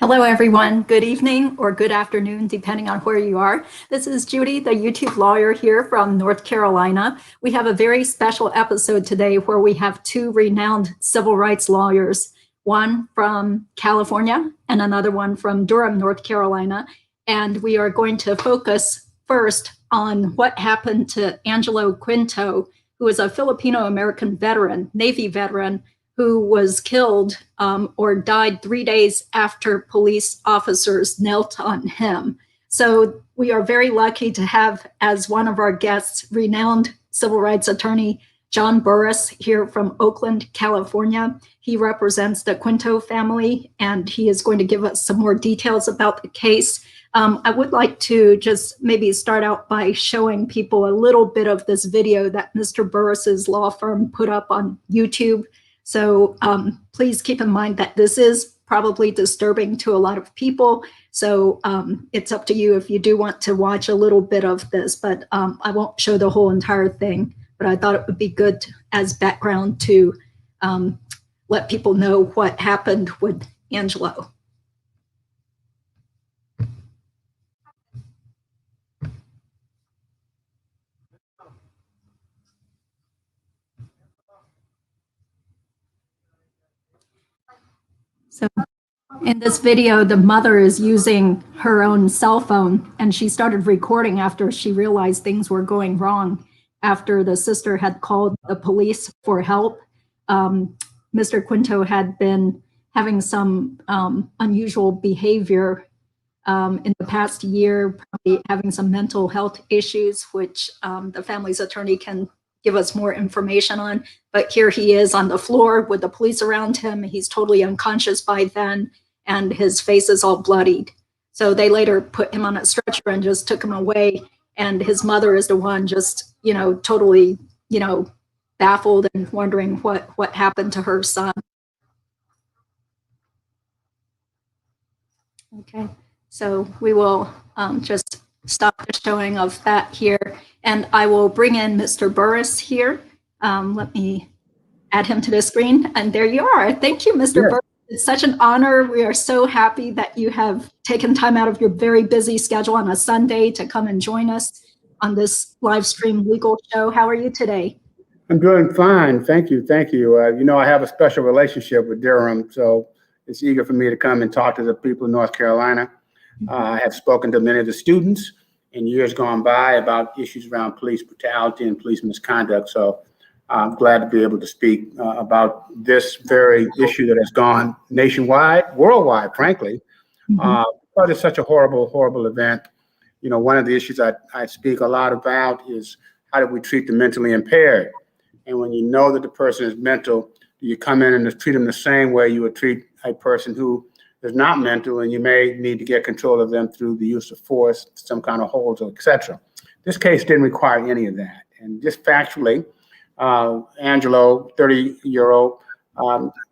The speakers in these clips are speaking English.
Hello, everyone. Good evening or good afternoon, depending on where you are. This is Judy, the YouTube lawyer here from North Carolina. We have a very special episode today where we have two renowned civil rights lawyers, one from California and another one from Durham, North Carolina. And we are going to focus first on what happened to Angelo Quinto, who is a Filipino American veteran, Navy veteran, who was killed or died 3 days after police officers knelt on him. So we are very lucky to have as one of our guests, renowned civil rights attorney John Burris here from Oakland, California. He represents the Quinto family, and he is going to give us some more details about the case. I would like to just maybe start out by showing people a little bit of this video that Mr. Burris's law firm put up on YouTube. So please keep in mind that this is probably disturbing to a lot of people. So it's up to you if you do want to watch a little bit of this, but I won't show the whole entire thing. But I thought it would be good as background to let people know what happened with Angelo. So in this video, the mother is using her own cell phone, and she started recording after she realized things were going wrong, after the sister had called the police for help. Mr. Quinto had been having some unusual behavior in the past year, probably having some mental health issues, which the family's attorney can give us more information on. But here he is on the floor with the police around him. He's totally unconscious by then, and his face is all bloodied. So they later put him on a stretcher and just took him away. And his mother is the one just, totally, baffled and wondering what happened to her son. Okay, so we will just stop the showing of that here. And I will bring in Mr. Burris here. Let me add him to the screen. And there you are. Thank you, Mr. Burris. It's such an honor. We are so happy that you have taken time out of your very busy schedule on a Sunday to come and join us on this live stream legal show. How are you today? I'm doing fine. Thank you. Thank you. I have a special relationship with Durham, so it's eager for me to come and talk to the people in North Carolina. I have spoken to many of the students in years gone by about issues around police brutality and police misconduct. So I'm glad to be able to speak about this very issue that has gone nationwide, worldwide, frankly, because it's such a horrible, horrible event. One of the issues I speak a lot about is how do we treat the mentally impaired? And when you know that the person is mental, do you come in and treat them the same way you would treat a person who is not mental, and you may need to get control of them through the use of force, some kind of holds, etc. This case didn't require any of that. And just factually, Angelo, 30-year-old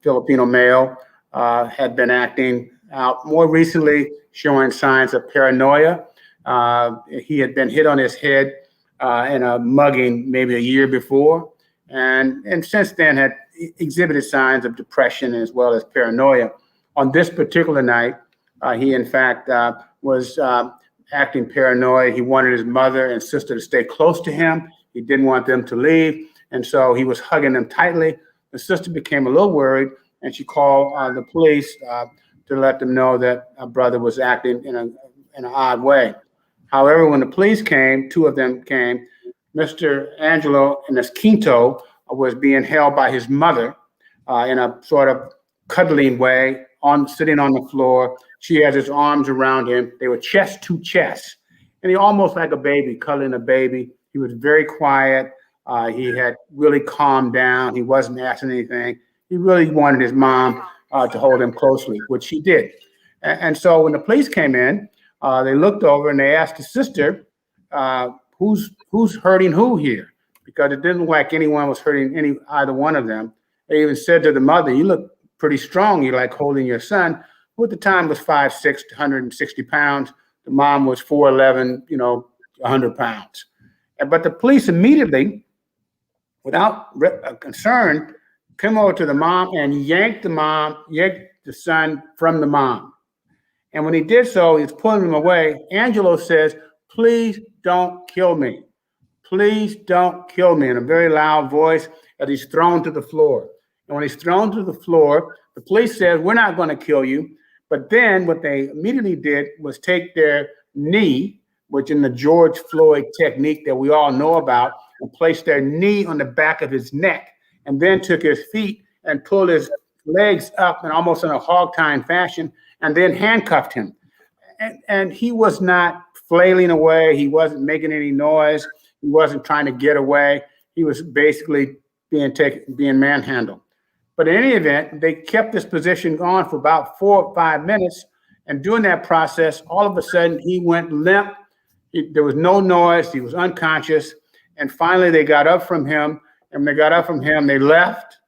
Filipino male, had been acting out more recently, showing signs of paranoia. He had been hit on his head in a mugging maybe a year before, and since then had exhibited signs of depression as well as paranoia. On this particular night, he in fact was acting paranoid. He wanted his mother and sister to stay close to him. He didn't want them to leave, and so he was hugging them tightly. The sister became a little worried, and she called the police to let them know that a brother was acting in an odd way. However, when the police came, two of them came, Mr. Angelo Quinto was being held by his mother in a sort of cuddling way, sitting on the floor. She has his arms around him. They were chest to chest, and he almost like a baby, cuddling a baby. He was very quiet. He had really calmed down. He wasn't asking anything. He really wanted his mom to hold him closely, which she did. And so when the police came in, they looked over and they asked the sister, who's hurting who here? Because it didn't look like anyone was hurting either one of them. They even said to the mother, "You look pretty strong. You like holding your son," who at the time was 5'6", 160 pounds. The mom was 4'11", 100 pounds. But the police immediately, without concern, came over to the mom and yanked the son from the mom. And when he did so, he's pulling him away. Angelo says, "Please don't kill me. Please don't kill me," in a very loud voice as he's thrown to the floor. And when he's thrown to the floor, the police says, "We're not going to kill you." But then what they immediately did was take their knee, which in the George Floyd technique that we all know about, and place their knee on the back of his neck, and then took his feet and pulled his legs up and almost in a hog-tying fashion, and then handcuffed him. And he was not flailing away. He wasn't making any noise. He wasn't trying to get away. He was basically being manhandled. But in any event, they kept this position on for about 4 or 5 minutes. And during that process, all of a sudden, he went limp. There was no noise. He was unconscious. And finally, they got up from him. And when they got up from him, they left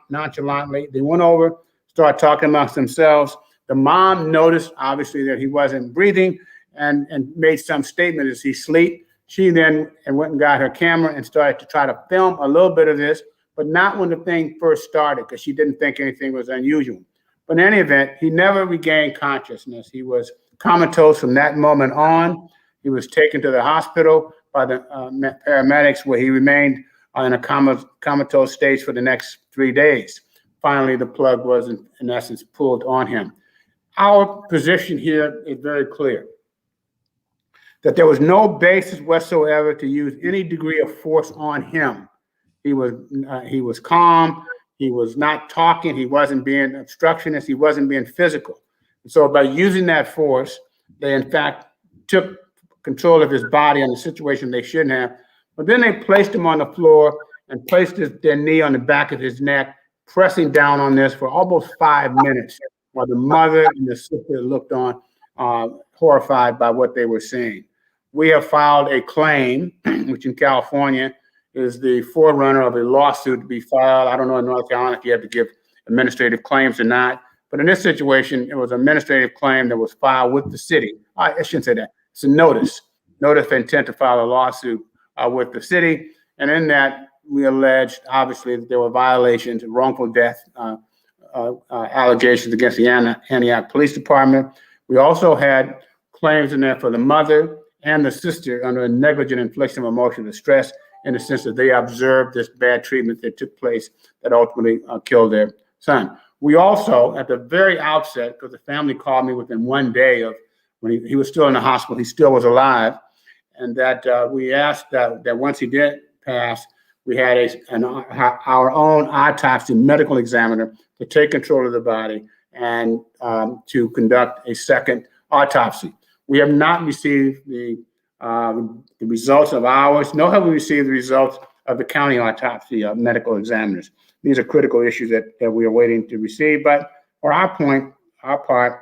nonchalantly. They went over, started talking amongst themselves. The mom noticed, obviously, that he wasn't breathing and made some statement as he slept. She then went and got her camera and started to try to film a little bit of this, but not when the thing first started, because she didn't think anything was unusual. But in any event, he never regained consciousness. He was comatose from that moment on. He was taken to the hospital by the paramedics, where he remained in a comatose state for the next 3 days. Finally, the plug was, in essence, pulled on him. Our position here is very clear, that there was no basis whatsoever to use any degree of force on him. He was calm. He was not talking. He wasn't being obstructionist. He wasn't being physical. And so by using that force, they in fact took control of his body in a situation they shouldn't have. But then they placed him on the floor and placed their knee on the back of his neck, pressing down on this for almost 5 minutes, while the mother and the sister looked on, horrified by what they were seeing. We have filed a claim, which in California is the forerunner of a lawsuit to be filed. I don't know in North Carolina if you have to give administrative claims or not, but in this situation, it was an administrative claim that was filed with the city. I shouldn't say that. It's a notice of intent to file a lawsuit with the city. And in that, we alleged, obviously, that there were violations, wrongful death allegations against the Antioch Police Department. We also had claims in there for the mother and the sister under a negligent infliction of emotional distress, in the sense that they observed this bad treatment that took place that ultimately killed their son. We also, at the very outset, because the family called me within 1 day of when he was still in the hospital, he still was alive, and that we asked that once he did pass, we had our own autopsy medical examiner to take control of the body and to conduct a second autopsy. We have not received the results of ours, nor have we received the results of the county autopsy medical examiners. These are critical issues that we are waiting to receive. But for our part,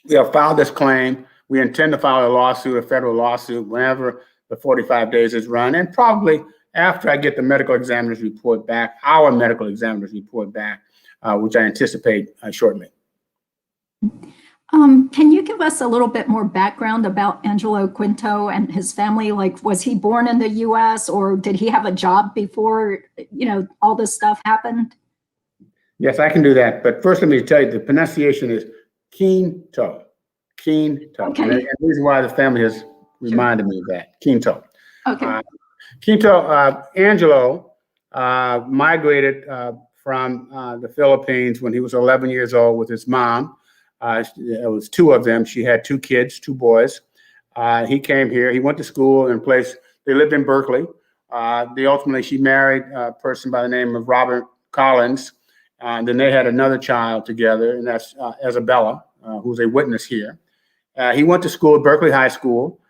we have filed this claim. We intend to file a lawsuit, a federal lawsuit, whenever the 45 days is run, and probably after I get the medical examiner's report back, our medical examiner's report back, which I anticipate shortly. Can you give us a little bit more background about Angelo Quinto and his family? Like, was he born in the U.S. or did he have a job before, all this stuff happened? Yes, I can do that. But first, let me tell you, the pronunciation is Quinto. Quinto. Okay. And the reason why the family has reminded me of that, Quinto. Okay. Angelo migrated from the Philippines when he was 11 years old with his mom. It was 2 of them. She had 2 kids, 2 boys. He came here. He went to school in place. They lived in Berkeley. Ultimately, she married a person by the name of Robert Collins. And then they had another child together, and that's Isabella, who's a witness here. He went to school at Berkeley High School,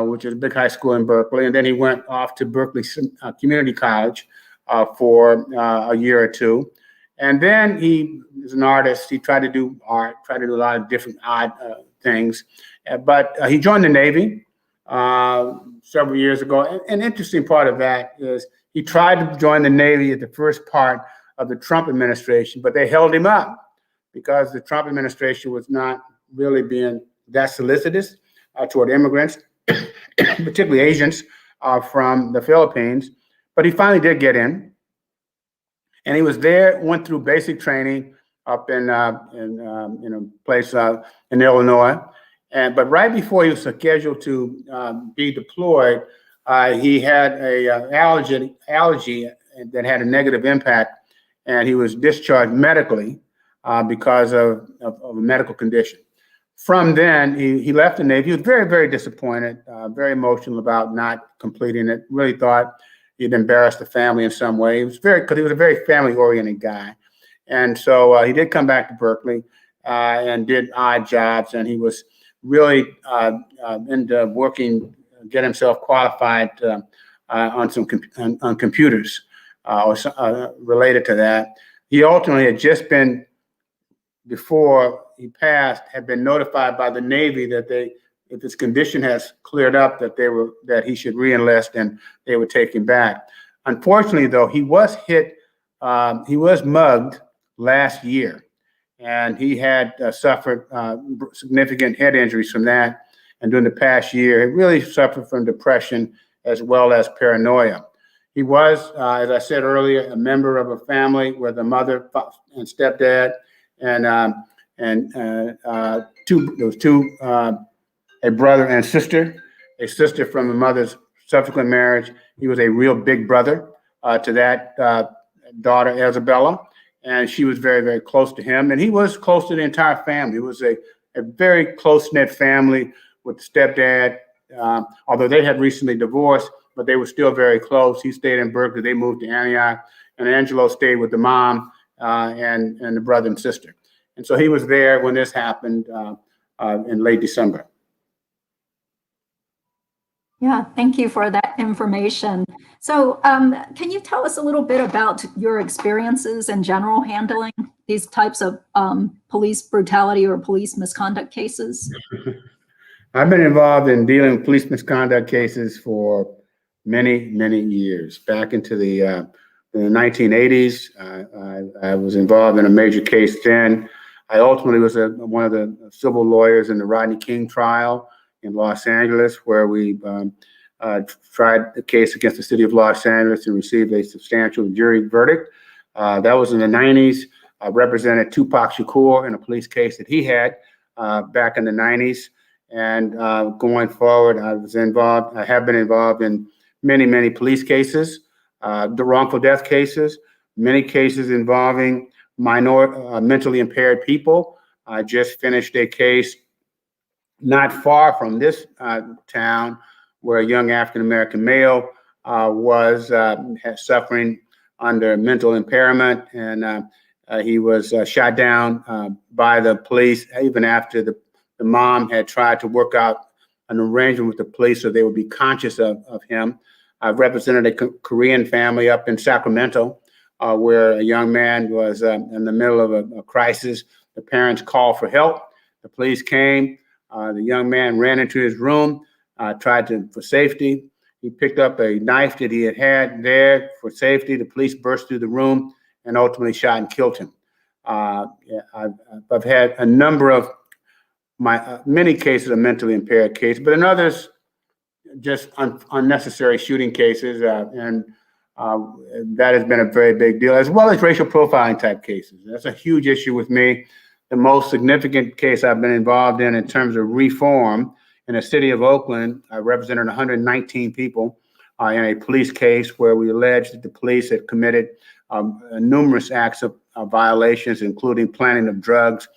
which is a big high school in Berkeley. And then he went off to Berkeley Community College for a year or 2. And then he is an artist. He tried to do art, tried to do a lot of different odd things. But he joined the Navy several years ago. An interesting part of that is he tried to join the Navy at the first part of the Trump administration, but they held him up because the Trump administration was not really being that solicitous toward immigrants, particularly Asians from the Philippines. But he finally did get in. And he was there, went through basic training, up in a place in Illinois. But right before he was scheduled to be deployed, he had a allergy that had a negative impact, and he was discharged medically because of a medical condition. From then, he left the Navy. He was very, very disappointed, very emotional about not completing it. Really thought he'd embarrassed the family in some way. Because he was a very family-oriented guy. And so he did come back to Berkeley and did odd jobs, and he was really into working, get himself qualified on computers related to that. He ultimately had just been, before he passed, had been notified by the Navy that if his condition has cleared up, that he should re-enlist and they would take him back. Unfortunately, though, he was mugged last year, and he had suffered significant head injuries from that. And during the past year, he really suffered from depression as well as paranoia. He was, as I said earlier, a member of a family where the mother and stepdad a brother and sister, a sister from a mother's subsequent marriage. He was a real big brother to that daughter, Isabella, and she was very, very close to him. And he was close to the entire family. It was a very close-knit family with stepdad, although they had recently divorced, but they were still very close. He stayed in Berkeley. They moved to Antioch, and Angelo stayed with the mom and the brother and sister. And so he was there when this happened in late December. Yeah, thank you for that information. So can you tell us a little bit about your experiences in general handling these types of police brutality or police misconduct cases? I've been involved in dealing with police misconduct cases for many, many years. Back into the 1980s, I was involved in a major case then. I ultimately was one of the civil lawyers in the Rodney King trial in Los Angeles, where we tried the case against the city of Los Angeles and received a substantial jury verdict. That was in the 90s. I represented Tupac Shakur in a police case that he had back in the 90s. And going forward, I have been involved in many, many police cases, the wrongful death cases, many cases involving mentally impaired people. I just finished a case not far from this town where a young African-American male was suffering under mental impairment, and he was shot down by the police even after the mom had tried to work out an arrangement with the police so they would be conscious of him. I've represented a Korean family up in Sacramento where a young man was in the middle of a crisis. The parents called for help. The police came. The young man ran into his room, for safety. He picked up a knife that he had there for safety. The police burst through the room and ultimately shot and killed him. I've had a number of many cases of mentally impaired cases, but in others, just unnecessary shooting cases, and that has been a very big deal, as well as racial profiling type cases. That's a huge issue with me. The most significant case I've been involved in terms of reform in the city of Oakland, I represented 119 people in a police case where we alleged that the police had committed numerous acts of violations, including planting of drugs,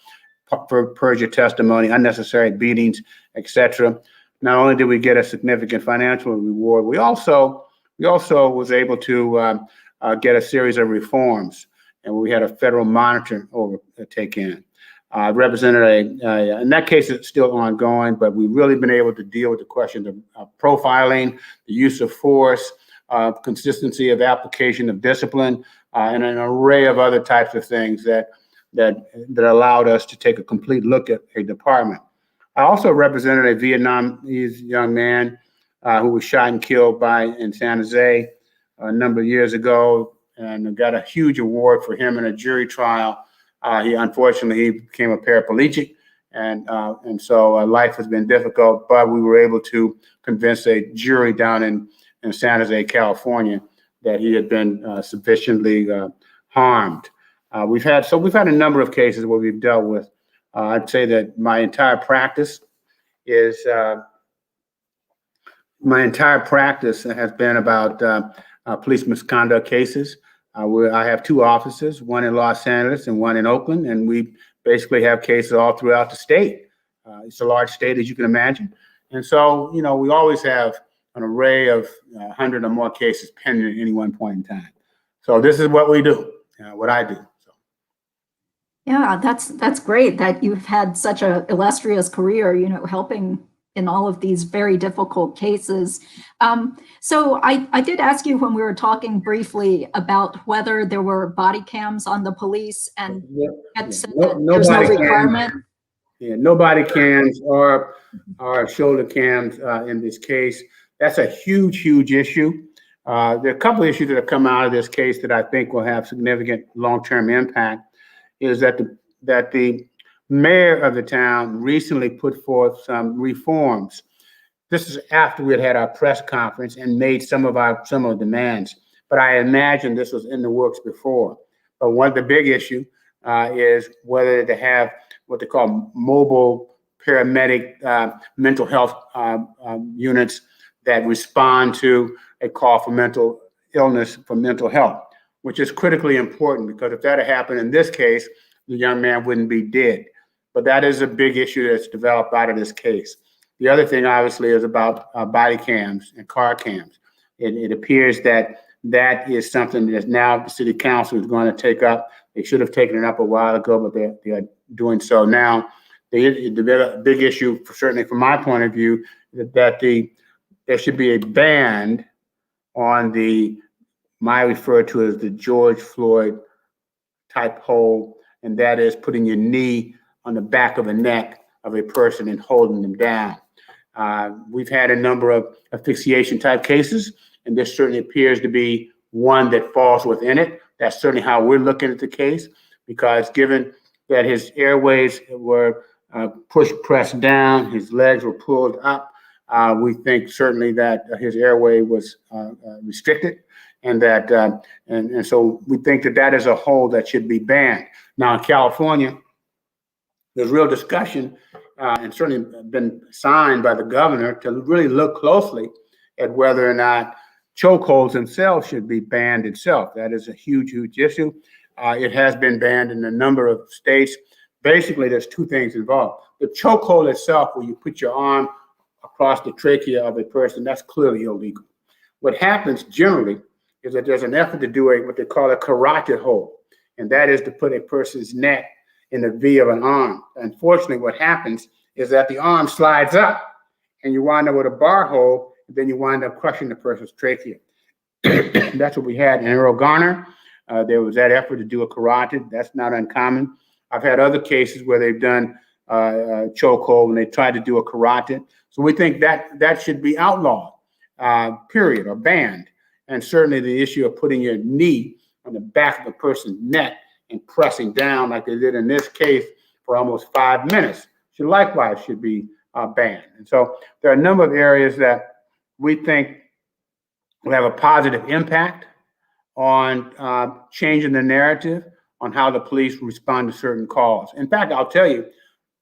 perjure testimony, unnecessary beatings, etc. Not only did we get a significant financial reward, we also was able to get a series of reforms, and we had a federal monitor take in. I represented and that case is still ongoing, but we've really been able to deal with the questions of profiling, the use of force, consistency of application of discipline, and an array of other types of things that allowed us to take a complete look at a department. I also represented a Vietnamese young man who was shot and killed in San Jose a number of years ago, and got a huge award for him in a jury trial. He became a paraplegic, and so life has been difficult, but we were able to convince a jury down in San Jose, California, that he had been sufficiently harmed. We've had a number of cases where we've dealt with. I'd say that my entire practice has been about police misconduct cases. Where I have two offices, one in Los Angeles and one in Oakland, and we basically have cases all throughout the state. It's a large state, as you can imagine. And so, we always have an array of 100 or more cases pending at any one point in time. So this is what we do, what I do. So. Yeah, that's great that you've had such an illustrious career, helping in all of these very difficult cases. So I did ask you when we were talking briefly about whether there were body cams on the police, and said that there's no requirement. Nobody cams or shoulder cams in this case. That's a huge, huge issue. There are a couple of issues that have come out of this case that I think will have significant long-term impact. Is that the mayor of the town recently put forth some reforms. This is after we had our press conference and made some of the demands. But I imagine this was in the works before. But the big issue is whether to have what they call mobile paramedic mental health units that respond to a call for mental illness, for mental health, which is critically important, because if that had happened in this case, the young man wouldn't be dead. But that is a big issue that's developed out of this case. The other thing, obviously, is about body cams and car cams. It appears that is something that now the city council is going to take up. They should have taken it up a while ago, but they are doing so now. The big issue, certainly from my point of view, that there should be a ban on I refer to as the George Floyd type hold, and that is putting your knee on the back of the neck of a person and holding them down. We've had a number of asphyxiation type cases, and this certainly appears to be one that falls within it. That's certainly how we're looking at the case, because given that his airways were pressed down, his legs were pulled up, we think certainly that his airway was restricted, and that and so we think that is a hold that should be banned. Now in California, there's real discussion and certainly been signed by the governor to really look closely at whether or not chokeholds themselves should be banned itself. That is a huge, huge issue. It has been banned in a number of states. Basically, there's two things involved. The chokehold itself, where you put your arm across the trachea of a person, that's clearly illegal. What happens generally is that there's an effort to do what they call a carotid hold, and that is to put a person's neck in the V of an arm. Unfortunately, what happens is that the arm slides up and you wind up with a bar hold, and then you wind up crushing the person's trachea. That's what we had in Earl Garner. There was that effort to do a carotid. That's not uncommon. I've had other cases where they've done chokehold and they tried to do a carotid. So we think that should be outlawed, period, or banned. And certainly the issue of putting your knee on the back of a person's neck and pressing down like they did in this case for almost 5 minutes should be banned. And so there are a number of areas that we think will have a positive impact on changing the narrative on how the police respond to certain calls. In fact, I'll tell you,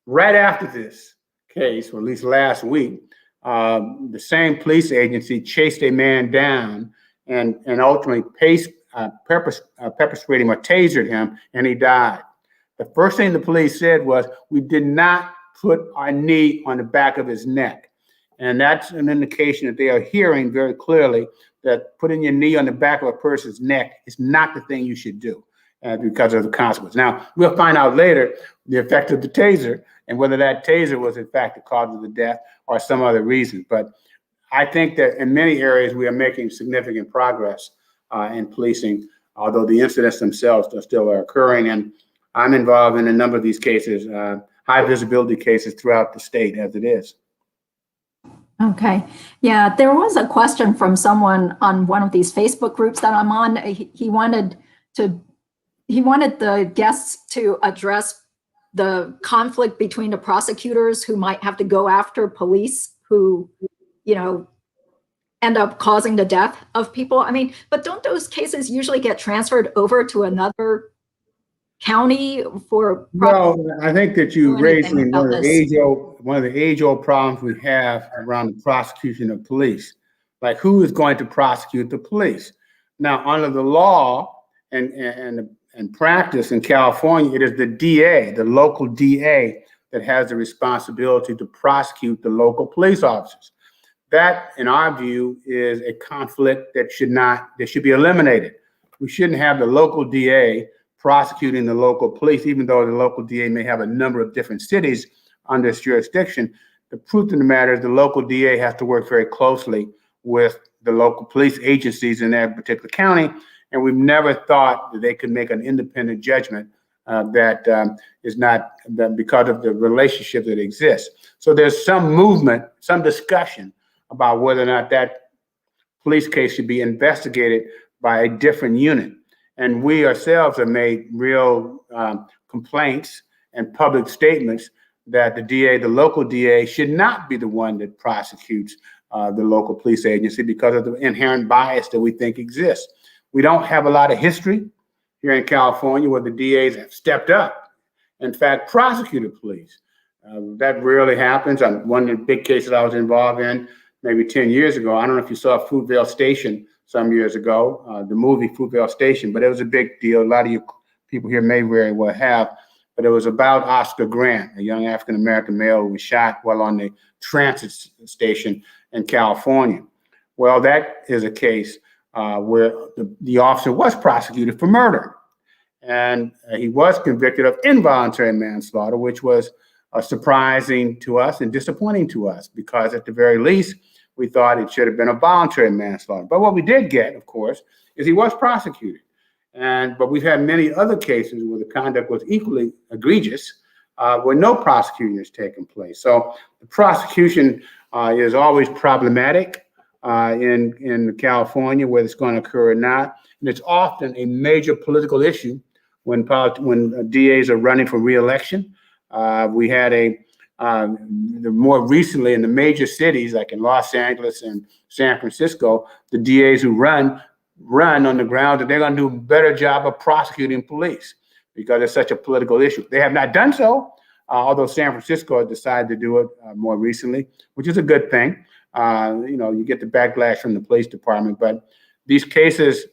right after this case, or at least last week, the same police agency chased a man down and ultimately pepper sprayed him or tasered him, and he died. The first thing the police said was, we did not put our knee on the back of his neck. And that's an indication that they are hearing very clearly that putting your knee on the back of a person's neck is not the thing you should do because of the consequence. Now, we'll find out later the effect of the taser and whether that taser was in fact the cause of the death or some other reason. But I think that in many areas we are making significant progress in policing, although the incidents themselves still are occurring. And I'm involved in a number of these cases, high visibility cases throughout the state as it is. Okay. Yeah, there was a question from someone on one of these Facebook groups that I'm on. He wanted the guests to address the conflict between the prosecutors who might have to go after police who, end up causing the death of people. I mean, but don't those cases usually get transferred over to another county for No, I think that you do raised anything about this? one of the age-old problems we have around the prosecution of police. Like, who is going to prosecute the police? Now, under the law and practice in California, it is the DA, the local DA, that has the responsibility to prosecute the local police officers. That, in our view, is a conflict that should be eliminated. We shouldn't have the local DA prosecuting the local police, even though the local DA may have a number of different cities under its jurisdiction. The truth of the matter is the local DA has to work very closely with the local police agencies in that particular county, and we've never thought that they could make an independent judgment is not that because of the relationship that exists. So there's some movement, some discussion about whether or not that police case should be investigated by a different unit. And we ourselves have made real complaints and public statements that the DA, the local DA, should not be the one that prosecutes the local police agency because of the inherent bias that we think exists. We don't have a lot of history here in California where the DAs have stepped up, in fact, prosecuted police. That rarely happens. One of the big cases I was involved in maybe 10 years ago, I don't know if you saw Fruitvale Station some years ago, the movie Fruitvale Station, but it was a big deal. A lot of you people here may very well have, but it was about Oscar Grant, a young African-American male who was shot while on the transit station in California. Well, that is a case where the officer was prosecuted for murder. And he was convicted of involuntary manslaughter, which was surprising to us and disappointing to us, because at the very least, we thought it should have been a voluntary manslaughter. But what we did get, of course, is he was prosecuted. But we've had many other cases where the conduct was equally egregious, where no prosecuting has taken place. So the prosecution is always problematic in California, whether it's going to occur or not. And it's often a major political issue when DAs are running for re-election. We had more recently in the major cities like in Los Angeles and San Francisco, the DAs who run on the ground that they're going to do a better job of prosecuting police because it's such a political issue. They have not done so, although San Francisco has decided to do it more recently, which is a good thing. You get the backlash from the police department, but these cases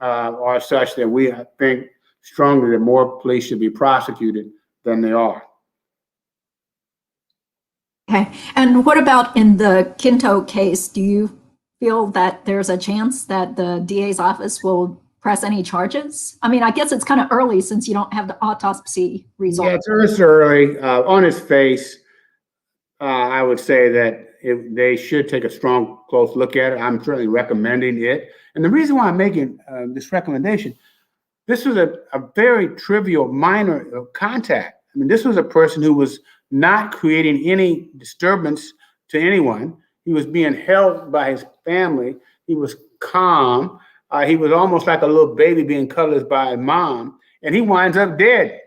are such that we think strongly that more police should be prosecuted than they are. Okay. And what about in the Quinto case? Do you feel that there's a chance that the DA's office will press any charges? I mean, I guess it's kind of early since you don't have the autopsy results. Yeah, it's early. On its face, I would say that they should take a strong, close look at it. I'm certainly recommending it. And the reason why I'm making this recommendation, this was a very trivial, minor contact. I mean, this was a person who was not creating any disturbance to anyone. He was being held by his family. He was calm. He was almost like a little baby being cuddled by his mom, and he winds up dead.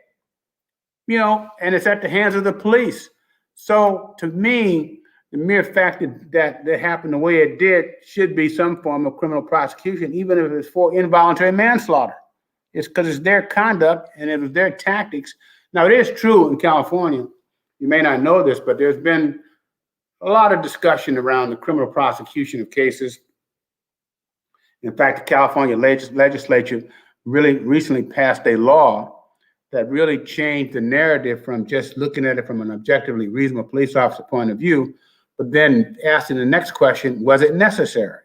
And it's at the hands of the police. So to me, the mere fact that happened the way it did should be some form of criminal prosecution, even if it's for involuntary manslaughter. It's because it's their conduct and it was their tactics. Now, it is true in California, you may not know this, but there's been a lot of discussion around the criminal prosecution of cases. In fact, the California legislature really recently passed a law that really changed the narrative from just looking at it from an objectively reasonable police officer point of view, but then asking the next question, was it necessary?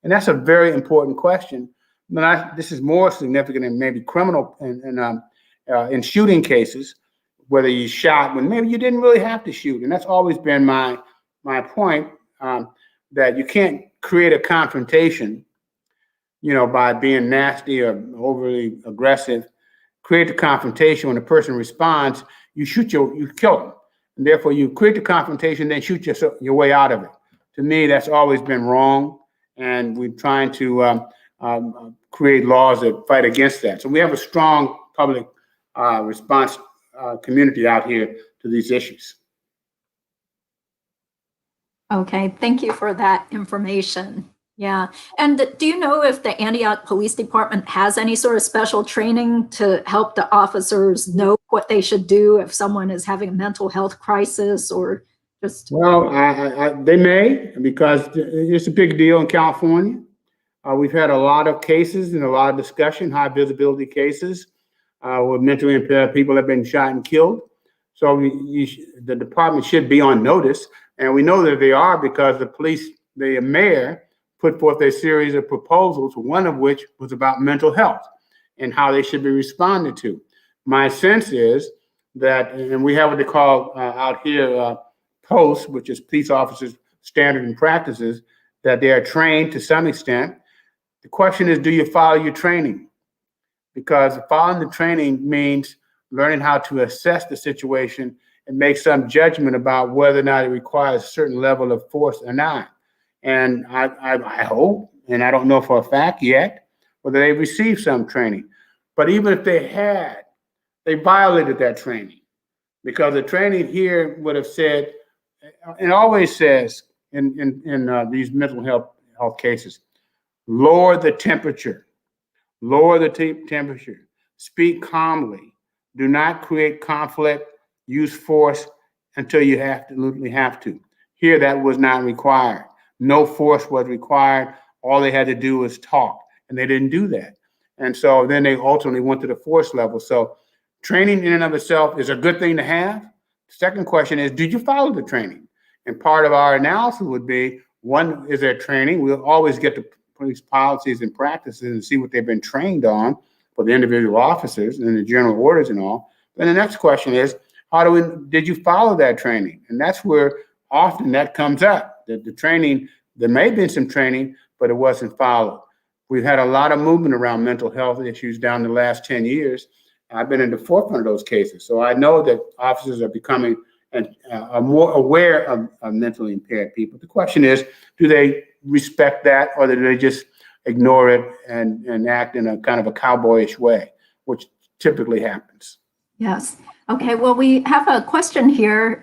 And that's a very important question. This is more significant in maybe criminal in shooting cases, whether you shot when maybe you didn't really have to shoot. And that's always been my point, that you can't create a confrontation, by being nasty or overly aggressive. Create the confrontation. When the person responds, you kill them. And therefore, you create the confrontation, then shoot your way out of it. To me, that's always been wrong. And we're trying to create laws that fight against that. So we have a strong public response community out here to these issues. Okay, thank you for that information. Yeah. And do you know if the Antioch Police Department has any sort of special training to help the officers know what they should do if someone is having a mental health crisis or just? Well, they may, because it's a big deal in California. We've had a lot of cases and a lot of discussion, high visibility cases, where mentally impaired people have been shot and killed. So the department should be on notice. And we know that they are because the mayor put forth a series of proposals, one of which was about mental health and how they should be responded to. My sense is that, and we have what they call out here POST, which is police officers' standard and practices, that they are trained to some extent. The question is, do you follow your training? Because following the training means learning how to assess the situation and make some judgment about whether or not it requires a certain level of force or not. And I hope, and I don't know for a fact yet, whether they received some training. But even if they had, they violated that training, because the training here would have said, and always says in these mental health cases, lower the temperature, temperature, speak calmly, do not create conflict, use force until you absolutely have to. Here, that was not required. No force was required. All they had to do was talk, and they didn't do that. And so then they ultimately went to the force level. So training in and of itself is a good thing to have. The second question is, did you follow the training? And part of our analysis would be, one, is there training? We'll always get the police policies and practices and see what they've been trained on for the individual officers and the general orders and all. Then the next question is, did you follow that training? And that's where often that comes up. The training, there may have been some training, but it wasn't followed. We've had a lot of movement around mental health issues down the last 10 years. I've been in the forefront of those cases. So I know that officers are becoming are more aware of mentally impaired people. The question is, do they respect that, or do they just ignore it and act in a kind of a cowboyish way, which typically happens? Yes. Okay, well, we have a question here.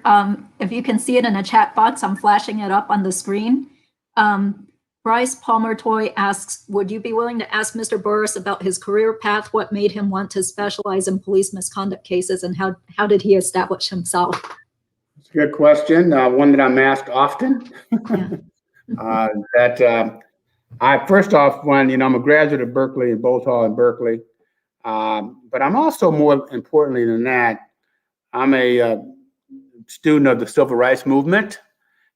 If you can see it in the chat box, I'm flashing it up on the screen. Bryce Palmer-Toy asks, would you be willing to ask Mr. Burris about his career path? What made him want to specialize in police misconduct cases, and how did he establish himself? It's a good question, one that I'm asked often. Yeah. I first off, I'm a graduate of Berkeley and Bolt Hall in Berkeley, but I'm also, more importantly than that, I'm a student of the civil rights movement,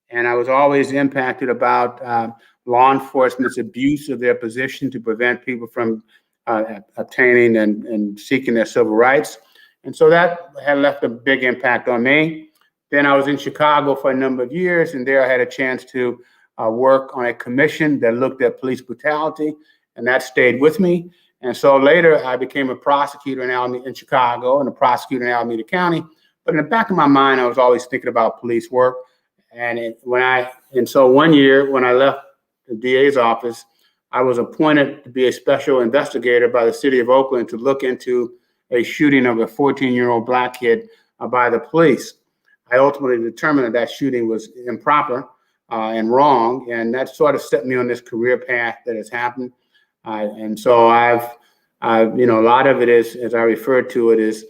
and I was always impacted about law enforcement's abuse of their position to prevent people from obtaining and seeking their civil rights. And so that had left a big impact on me. Then I was in Chicago for a number of years, and there I had a chance to work on a commission that looked at police brutality, and that stayed with me. And so later I became a prosecutor in Chicago and a prosecutor in Alameda County. But in the back of my mind, I was always thinking about police work. And so one year when I left the DA's office, I was appointed to be a special investigator by the city of Oakland to look into a shooting of a 14-year-old black kid by the police. I ultimately determined that shooting was improper and wrong, and that sort of set me on this career path that has happened. And so a lot of it is, as I refer to it, is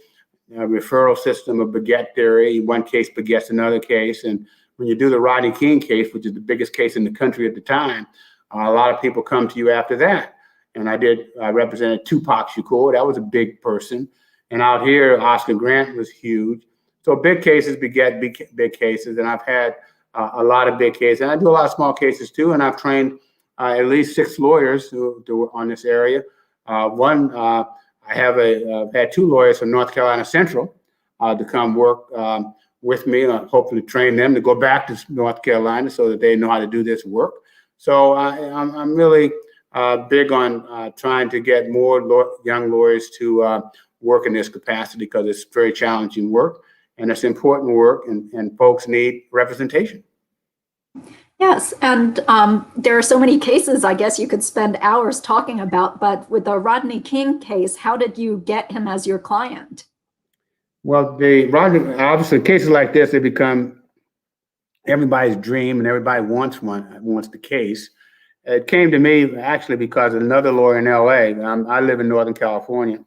a referral system of beget theory. One case begets another case. And when you do the Rodney King case, which is the biggest case in the country at the time, a lot of people come to you after that. And I represented Tupac Shakur. That was a big person. And out here, Oscar Grant was huge. So big cases beget big cases. And I've had a lot of big cases. And I do a lot of small cases too. And I've trained at least 6 lawyers who are on this area. I have had 2 lawyers from North Carolina Central to come work with me, hopefully train them to go back to North Carolina so that they know how to do this work. So I'm really big on trying to get more young lawyers to work in this capacity, because it's very challenging work and it's important work, and folks need representation. Yes, and there are so many cases I guess you could spend hours talking about, but with the Rodney King case, how did you get him as your client? Well, obviously cases like this, they become everybody's dream, and everybody wants the case. It came to me actually because another lawyer in LA, I live in Northern California,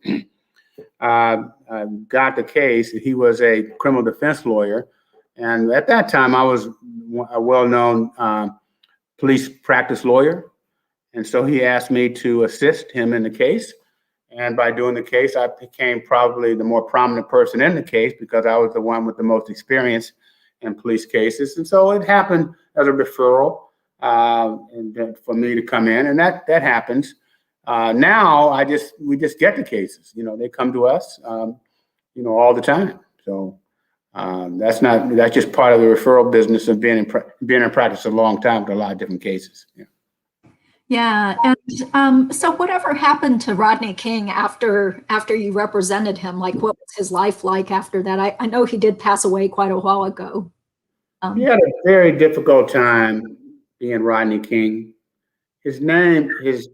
got the case. He was a criminal defense lawyer. And at that time, I was a well-known police practice lawyer. And so he asked me to assist him in the case. And by doing the case, I became probably the more prominent person in the case because I was the one with the most experience in police cases. And so it happened as a referral and for me to come in, and that happens. Now we just get the cases. They come to us, all the time. So that's just part of the referral business of being in practice a long time with a lot of different cases. Yeah. Yeah, and so whatever happened to Rodney King after you represented him? Like, what was his life like after that? I know he did pass away quite a while ago. He had a very difficult time being Rodney King. His name, his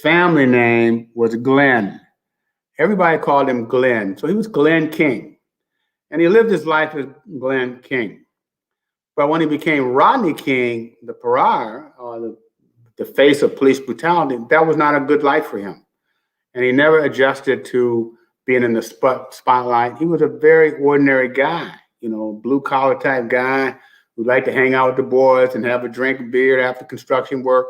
family name was Glenn. Everybody called him Glenn, so he was Glenn King, and he lived his life as Glenn King. But when he became Rodney King, the pariah, or the face of police brutality, that was not a good life for him. And he never adjusted to being in the spotlight. He was a very ordinary guy, blue collar type guy who liked to hang out with the boys and have a drink of beer after construction work.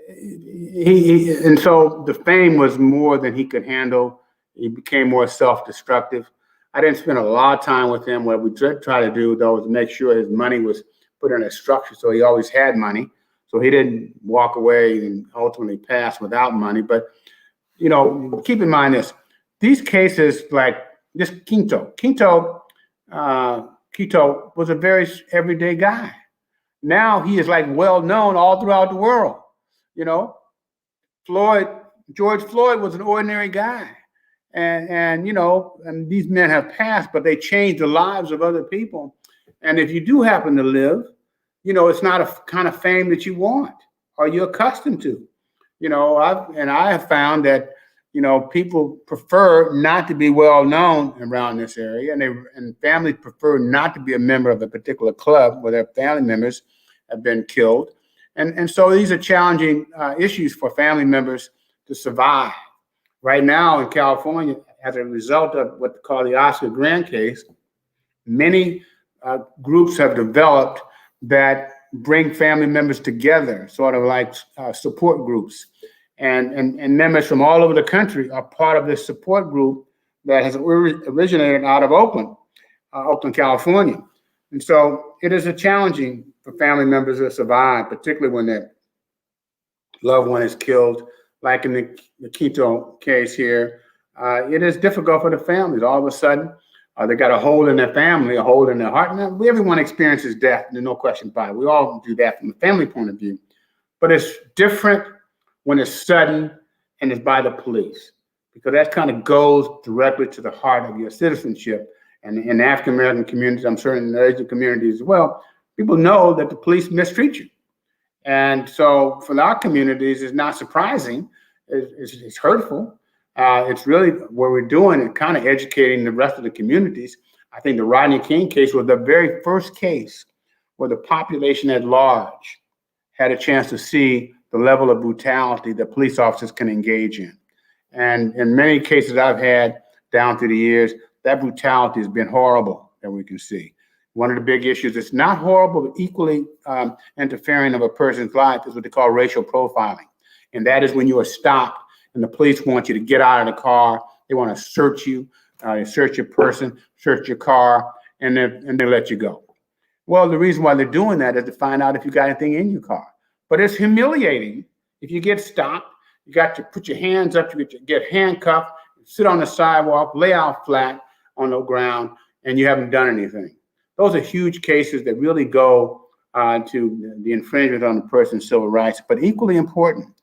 And so the fame was more than he could handle. He became more self-destructive. I didn't spend a lot of time with him. What we try to do, though, is make sure his money was put in a structure so he always had money. So he didn't walk away and ultimately pass without money. But, keep in mind these cases like this Quinto was a very everyday guy. Now he is like well known all throughout the world. George Floyd was an ordinary guy. And these men have passed, but they changed the lives of other people. And if you do happen to live, it's not a kind of fame that you want or you're accustomed to. I have found that, people prefer not to be well known around this area, and families prefer not to be a member of a particular club where their family members have been killed. And so these are challenging issues for family members to survive. Right now in California, as a result of what they call the Oscar Grant case, many groups have developed that bring family members together, sort of like support groups. And members from all over the country are part of this support group that has originated out of Oakland, California. And so it is challenging for family members to survive, particularly when their loved one is killed, like in the Quinto case here. It is difficult for the families. All of a sudden, they got a hole in their family, a hole in their heart. Now, everyone experiences death, there's no question about it. We all do that from a family point of view. But it's different when it's sudden and it's by the police, because that kind of goes directly to the heart of your citizenship. And in the African-American communities, I'm sure in the Asian communities as well, people know that the police mistreat you. And so for our communities, it's not surprising. It's hurtful. It's really what we're doing and kind of educating the rest of the communities. I think the Rodney King case was the very first case where the population at large had a chance to see the level of brutality that police officers can engage in. And in many cases I've had down through the years, that brutality has been horrible that we can see. One of the big issues that's not horrible, but equally interfering of a person's life is what they call racial profiling. And that is when you are stopped and the police want you to get out of the car. They want to search you, search your person, search your car, and they let you go. Well, the reason why they're doing that is to find out if you got anything in your car. But it's humiliating if you get stopped. You got to put your hands up, you get handcuffed, sit on the sidewalk, lay out flat on the ground, and you haven't done anything. Those are huge cases that really go to the infringement on the person's civil rights. But equally important,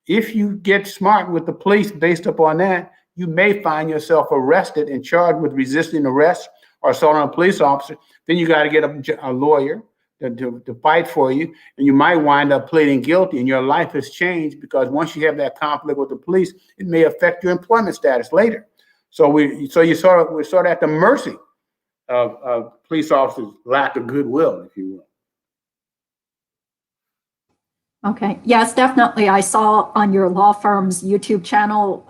if you get smart with the police based upon that, you may find yourself arrested and charged with resisting arrest or assault on a police officer. Then you got to get a lawyer to fight for you, and you might wind up pleading guilty, and your life has changed because once you have that conflict with the police, it may affect your employment status later. So we're sort of at the mercy of police officers' lack of goodwill, if you will. Okay. Yes, definitely. I saw on your law firm's YouTube channel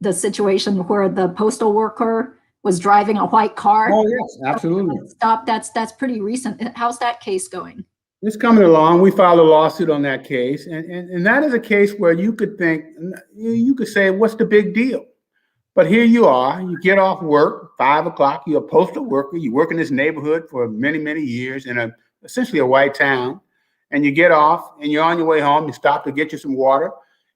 the situation where the postal worker was driving a white car. Oh, yes, absolutely. Stop. That's pretty recent. How's that case going? It's coming along. We filed a lawsuit on that case, and that is a case where you could think, you could say, what's the big deal? But here you are, you get off work, 5 o'clock, you're a postal worker, you work in this neighborhood for many, many years in essentially a white town, and you get off and you're on your way home, you stop to get you some water,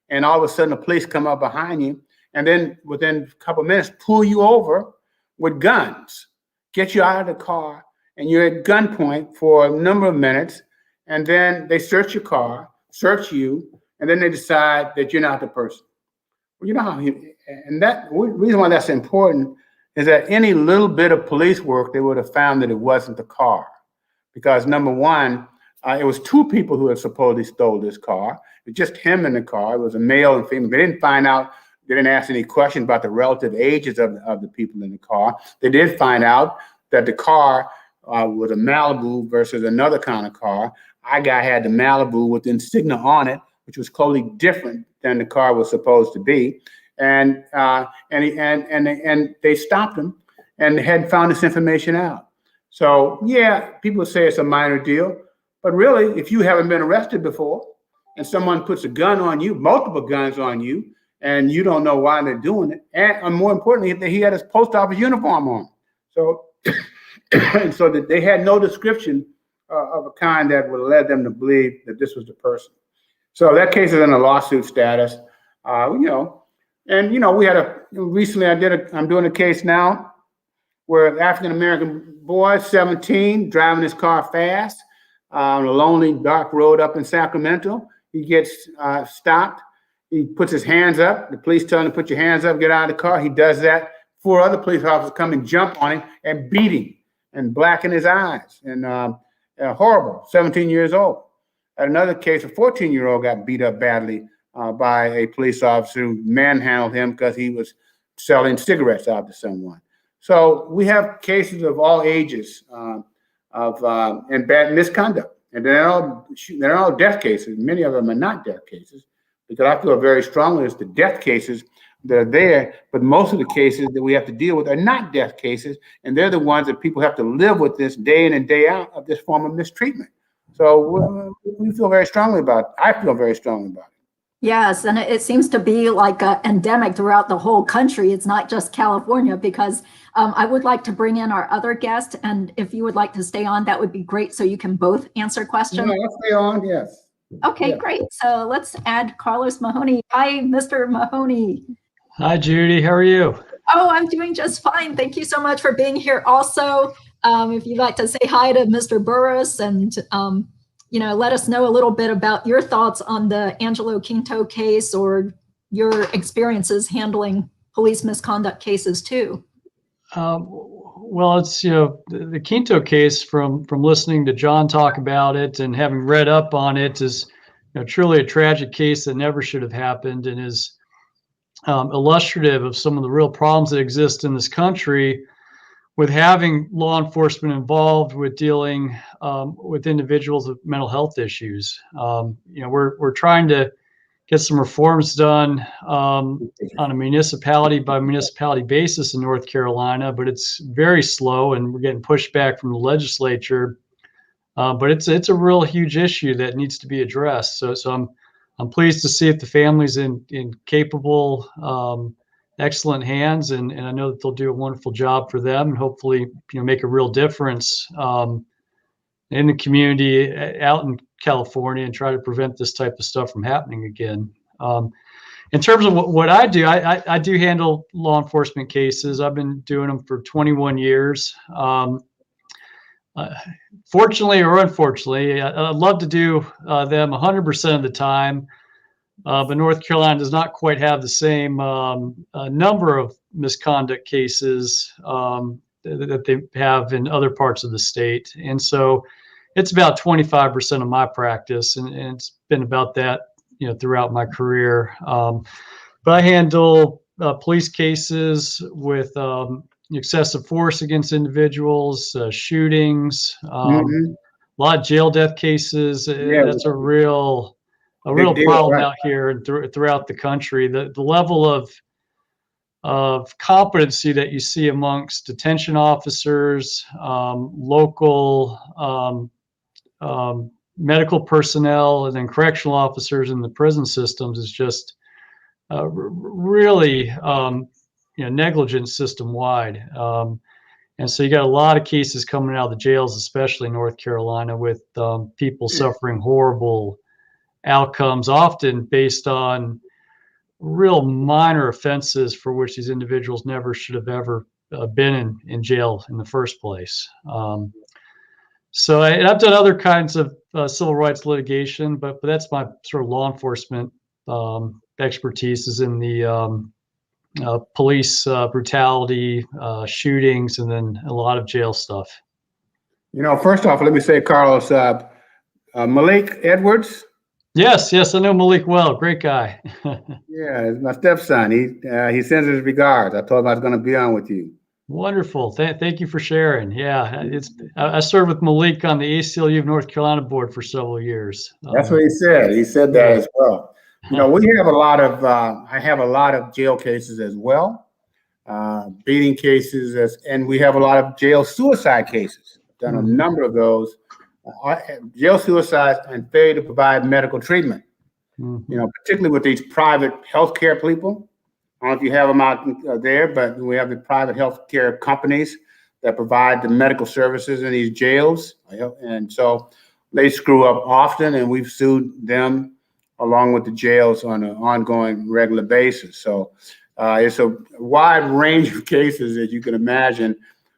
and all of a sudden the police come up behind you, and then within a couple of minutes pull you over with guns, get you out of the car, and you're at gunpoint for a number of minutes, and then they search your car, search you, and then they decide that you're not the person. Well, you know how and that reason why that's important is that any little bit of police work, they would have found that it wasn't the car. Because number one, it was 2 people who had supposedly stole this car. It was just him in the car. It was a male and female. They didn't find out, they didn't ask any questions about the relative ages of the people in the car. They did find out that the car was a Malibu versus another kind of car. Our guy had the Malibu with the insignia on it, which was totally different than the car was supposed to be. And they stopped him and hadn't found this information out. So yeah, people say it's a minor deal, but really, if you haven't been arrested before and someone puts a gun on you, multiple guns on you, and you don't know why they're doing it, and more importantly, he had his post office uniform on. So, and so that they had no description of a kind that would have led them to believe that this was the person. So that case is in a lawsuit status, And we had recently I'm doing a case now where an African American boy, 17, driving his car fast on a lonely dark road up in Sacramento. He gets stopped. He puts his hands up. The police tell him to put your hands up, get out of the car. He does that. 4 other police officers come and jump on him and beat him and blacken his eyes. And horrible, 17 years old. At another case, a 14-year-old got beat up badly by a police officer who manhandled him because he was selling cigarettes out to someone. So we have cases of all ages and bad misconduct, and they're all death cases. Many of them are not death cases, because I feel very strongly it's the death cases that are there. But most of the cases that we have to deal with are not death cases, and they're the ones that people have to live with this day in and day out of this form of mistreatment. So we feel very strongly about it. I feel very strongly about it. Yes, and it seems to be like endemic throughout the whole country. It's not just California, because I would like to bring in our other guest, and if you would like to stay on, that would be great, so you can both answer questions. Yeah, let's stay on, yes. Okay, yeah. Great. So let's add Carlos Mahoney. Hi, Mr. Mahoney. Hi, Judy. How are you? Oh, I'm doing just fine. Thank you so much for being here. Also, if you'd like to say hi to Mr. Burris and let us know a little bit about your thoughts on the Angelo Quinto case, or your experiences handling police misconduct cases too. Well, it's the Quinto case, from listening to John talk about it and having read up on it, is truly a tragic case that never should have happened, and is illustrative of some of the real problems that exist in this country with having law enforcement involved with dealing with individuals with mental health issues. We're trying to get some reforms done on a municipality by municipality basis in North Carolina, but it's very slow, and we're getting pushback from the legislature. But it's a real huge issue that needs to be addressed. So I'm pleased to see that the family's in capable, excellent hands, and I know that they'll do a wonderful job for them, and hopefully make a real difference in the community out in California, and try to prevent this type of stuff from happening again. In terms of what I do, I do handle law enforcement cases. I've been doing them for 21 years. Fortunately or unfortunately, I'd love to do them 100% of the time. But North Carolina does not quite have the same number of misconduct cases that they have in other parts of the state. And so it's about 25% of my practice, and it's been about that throughout my career. But I handle police cases with excessive force against individuals, shootings, a lot of jail death cases. That's a real a real deal, problem right. out here and throughout the country. The level of competency that you see amongst detention officers, local medical personnel, and then correctional officers in the prison systems is just really negligent system wide. And so you got a lot of cases coming out of the jails, especially in North Carolina, with people suffering horrible outcomes, often based on real minor offenses for which these individuals never should have ever been in jail in the first place. So I've done other kinds of civil rights litigation, but that's my sort of law enforcement expertise is in the police brutality, shootings, and then a lot of jail stuff. First off, let me say, Carlos, Malik Edwards. Yes, I know Malik well. Great guy. Yeah, it's my stepson. He sends his regards. I told him I was going to be on with you. Wonderful. Thank you for sharing. Yeah, I served with Malik on the ACLU of North Carolina board for several years. That's what he said. He said that as well. We have a lot of, I have a lot of jail cases as well, beating cases, and we have a lot of jail suicide cases. I've done a number of those. Jail suicide and failure to provide medical treatment. Particularly with these private healthcare people. I don't know if you have them out there, but we have the private healthcare companies that provide the medical services in these jails. And so they screw up often, and we've sued them along with the jails on an ongoing, regular basis. So it's a wide range of cases, as you can imagine,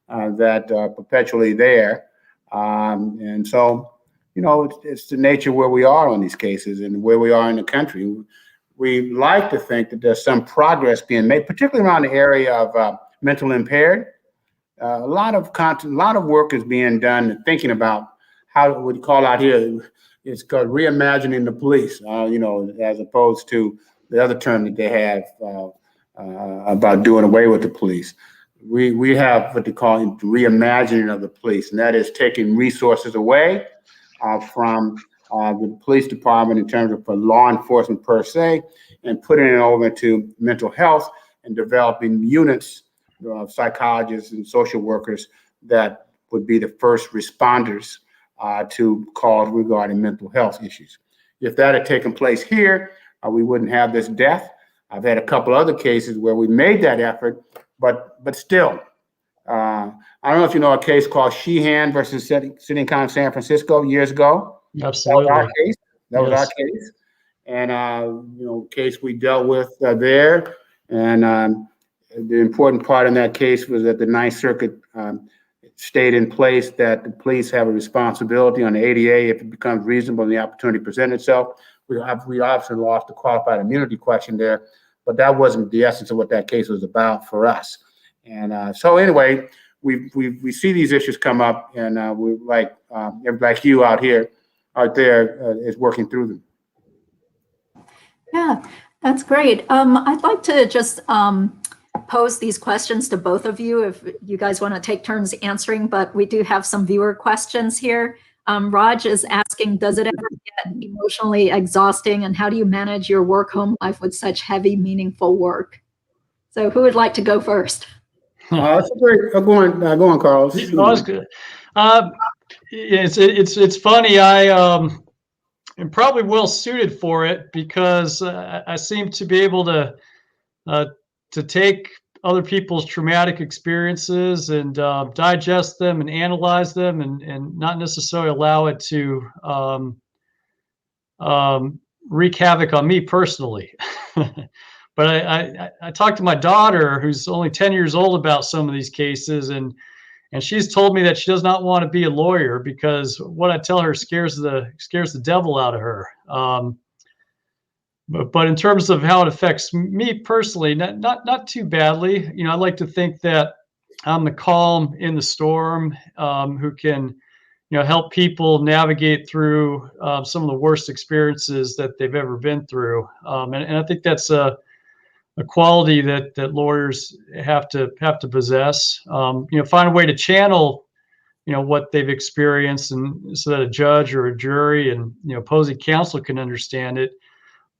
that are perpetually there. And so, it's the nature where we are on these cases and where we are in the country. We like to think that there's some progress being made, particularly around the area of mental impaired. A lot of work is being done thinking about how we call out here, it's called reimagining the police, as opposed to the other term that they have about doing away with the police. We have what they call reimagining of the police, and that is taking resources away from the police department in terms of for law enforcement per se, and putting it over to mental health and developing units of psychologists and social workers that would be the first responders to calls regarding mental health issues. If that had taken place here, we wouldn't have this death. I've had a couple other cases where we made that effort, but still, I don't know if you know a case called Sheehan versus City and County of San Francisco years ago. Absolutely. That was our case. And, case we dealt with there. And the important part in that case was that the Ninth Circuit stayed in place that the police have a responsibility on the ADA if it becomes reasonable and the opportunity presented itself. We obviously lost the qualified immunity question there, but that wasn't the essence of what that case was about for us. And so anyway, we see these issues come up, and we like you out there is working through them. Yeah, that's great. I'd like to just pose these questions to both of you if you guys want to take turns answering, but we do have some viewer questions here. Raj is asking, does it ever get emotionally exhausting, and how do you manage your work-home life with such heavy, meaningful work? So who would like to go first? That's great. Go on, Carlos. Oh, that's good. It's funny. I am probably well suited for it because I seem to be able to take other people's traumatic experiences and digest them and analyze them and not necessarily allow it to wreak havoc on me personally. But I talked to my daughter, who's only 10 years old, about some of these cases, and she's told me that she does not want to be a lawyer because what I tell her scares the devil out of her. But in terms of how it affects me personally, not too badly. I like to think that I'm the calm in the storm, who can, help people navigate through some of the worst experiences that they've ever been through. And I think that's a quality that lawyers have to possess. Find a way to channel what they've experienced, and so that a judge or a jury and opposing counsel can understand it,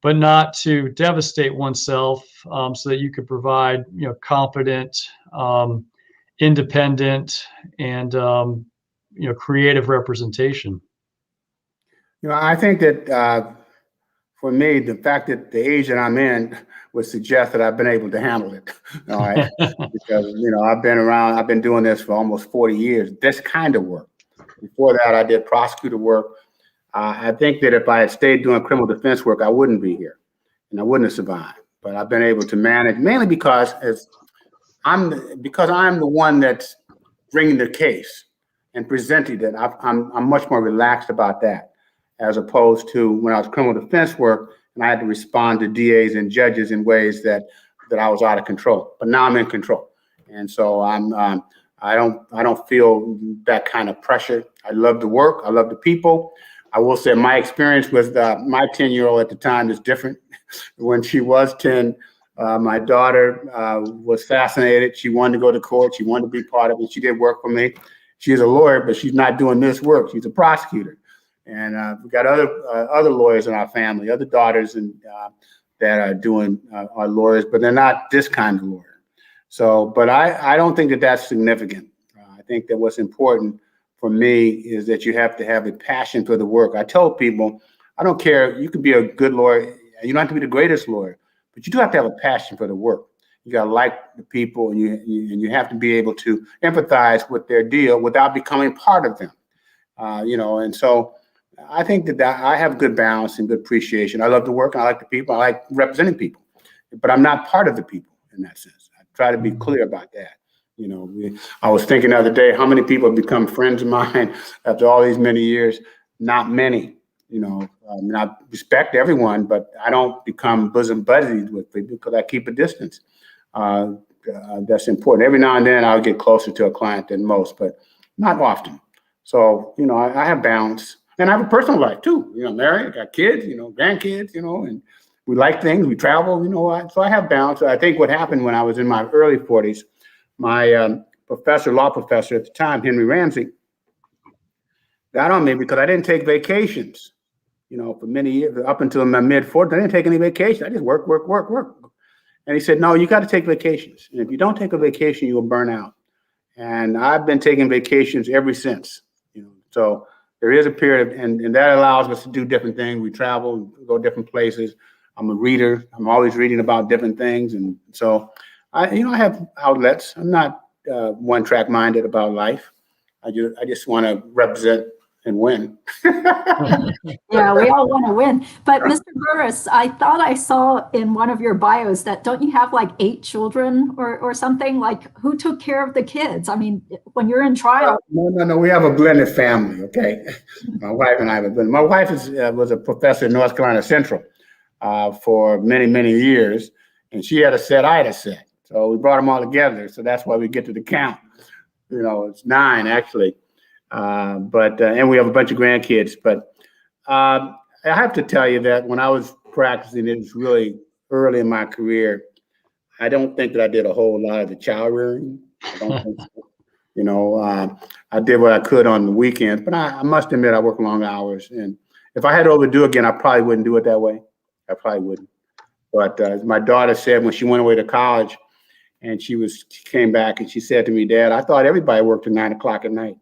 but not to devastate oneself, so that you could provide competent, independent, and creative representation. I think that for me, the fact that the age that I'm in would suggest that I've been able to handle it. All right. Because, I've been doing this for almost 40 years, this kind of work. Before that, I did prosecutor work. I think that if I had stayed doing criminal defense work, I wouldn't be here and I wouldn't have survived. But I've been able to manage, mainly because I'm the one that's bringing the case and presenting it. I'm much more relaxed about that, as opposed to when I was criminal defense work and I had to respond to DAs and judges in ways that I was out of control. But now I'm in control, and so I don't feel that kind of pressure. I love the work. I love the people. I will say my experience with my 10-year-old at the time is different. When she was 10, my daughter was fascinated. She wanted to go to court. She wanted to be part of it. She did work for me. She's a lawyer, but she's not doing this work. She's a prosecutor. And we've got other lawyers in our family, other daughters and that are doing are lawyers, but they're not this kind of lawyer. So, but I don't think that that's significant. I think that what's important for me is that you have to have a passion for the work. I tell people, I don't care, you can be a good lawyer, you don't have to be the greatest lawyer, but you do have to have a passion for the work. You got to like the people, and you have to be able to empathize with their deal without becoming part of them. And so I think that I have good balance and good appreciation. I love the work. I like the people. I like representing people, but I'm not part of the people in that sense. I try to be clear about that. I was thinking the other day, how many people have become friends of mine after all these many years? Not many. I respect everyone, but I don't become bosom buddies with people because I keep a distance. That's important. Every now and then I'll get closer to a client than most, but not often. So, I have balance. And I have a personal life too. Married, got kids, grandkids, and we like things, we travel, so I have balance. I think what happened when I was in my early 40s, my law professor at the time, Henry Ramsey, got on me because I didn't take vacations, for many years, up until my mid 40s. I didn't take any vacation. I just work. And he said, no, you got to take vacations. And if you don't take a vacation, you will burn out. And I've been taking vacations ever since, so there is a period, and that allows us to do different things. We travel, go different places. I'm a reader. I'm always reading about different things. And so I have outlets. I'm not one-track minded about life. I just want to represent and win. Yeah, we all want to win. But Mr. Burris, I thought I saw in one of your bios that don't you have like 8 children or something? Like, who took care of the kids? I mean, when you're in trial. No. We have a blended family. Okay, my wife and I have a blended. My wife was a professor at North Carolina Central for many years, and she had a set. I had a set. So we brought them all together. So that's why we get to the count. It's 9 actually. And we have a bunch of grandkids. But I have to tell you that when I was practicing, it was really early in my career. I don't think that I did a whole lot of the child rearing. I don't think so. I did what I could on the weekends, but I must admit I work long hours. And if I had to overdo again, I probably wouldn't do it that way. I probably wouldn't. But my daughter said when she went away to college, and she came back and she said to me, Dad, I thought everybody worked till 9 o'clock at night.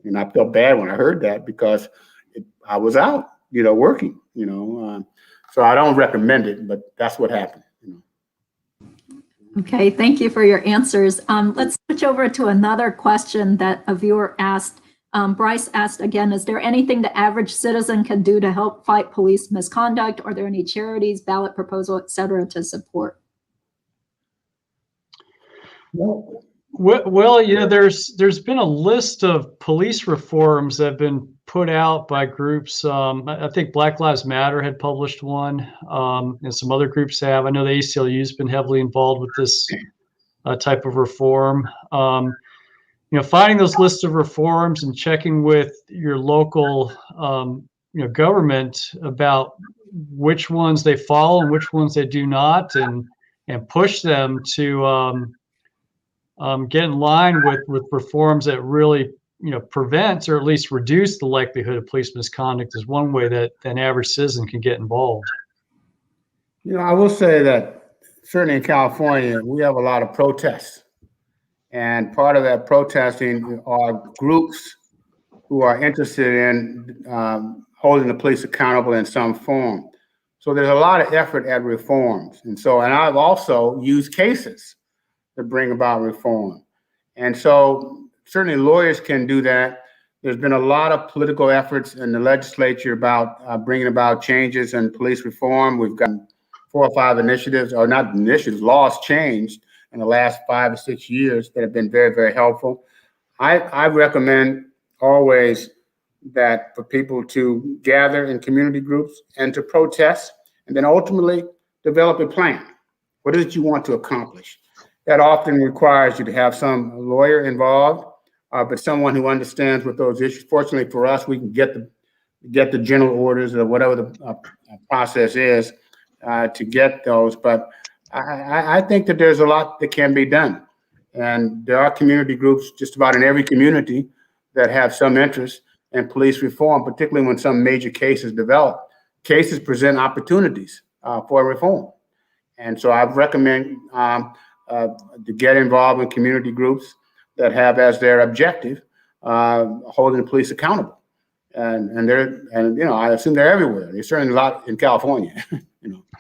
And I felt bad when I heard that because I was out, working, so I don't recommend it, but that's what happened. Okay, thank you for your answers. Let's switch over to another question that a viewer asked. Bryce asked again, is there anything the average citizen can do to help fight police misconduct? Are there any charities, ballot proposal, et cetera, to support? Well, there's been a list of police reforms that have been put out by groups. I think Black Lives Matter had published one, and some other groups have. I know the ACLU has been heavily involved with this type of reform. Finding those lists of reforms and checking with your local, government about which ones they follow and which ones they do not, and push them to get in line with reforms that really prevent or at least reduce the likelihood of police misconduct is one way that an average citizen can get involved. I will say that certainly in California, we have a lot of protests. And part of that protesting are groups who are interested in holding the police accountable in some form. So there's a lot of effort at reforms. And I've also used cases to bring about reform. And so certainly lawyers can do that. There's been a lot of political efforts in the legislature about bringing about changes in police reform. We've gotten 4 or 5 initiatives, or not initiatives, laws changed in the last 5 or 6 years that have been very, very helpful. I recommend always that for people to gather in community groups and to protest, and then ultimately develop a plan. What is it you want to accomplish? That often requires you to have some lawyer involved, but someone who understands what those issues. Fortunately for us, we can get the general orders or whatever the process is to get those. But I think that there's a lot that can be done. And there are community groups just about in every community that have some interest in police reform, particularly when some major cases develop. Cases present opportunities for reform. And so I recommend to get involved in community groups that have as their objective holding the police accountable. And I assume they're everywhere. There's certainly a lot in California.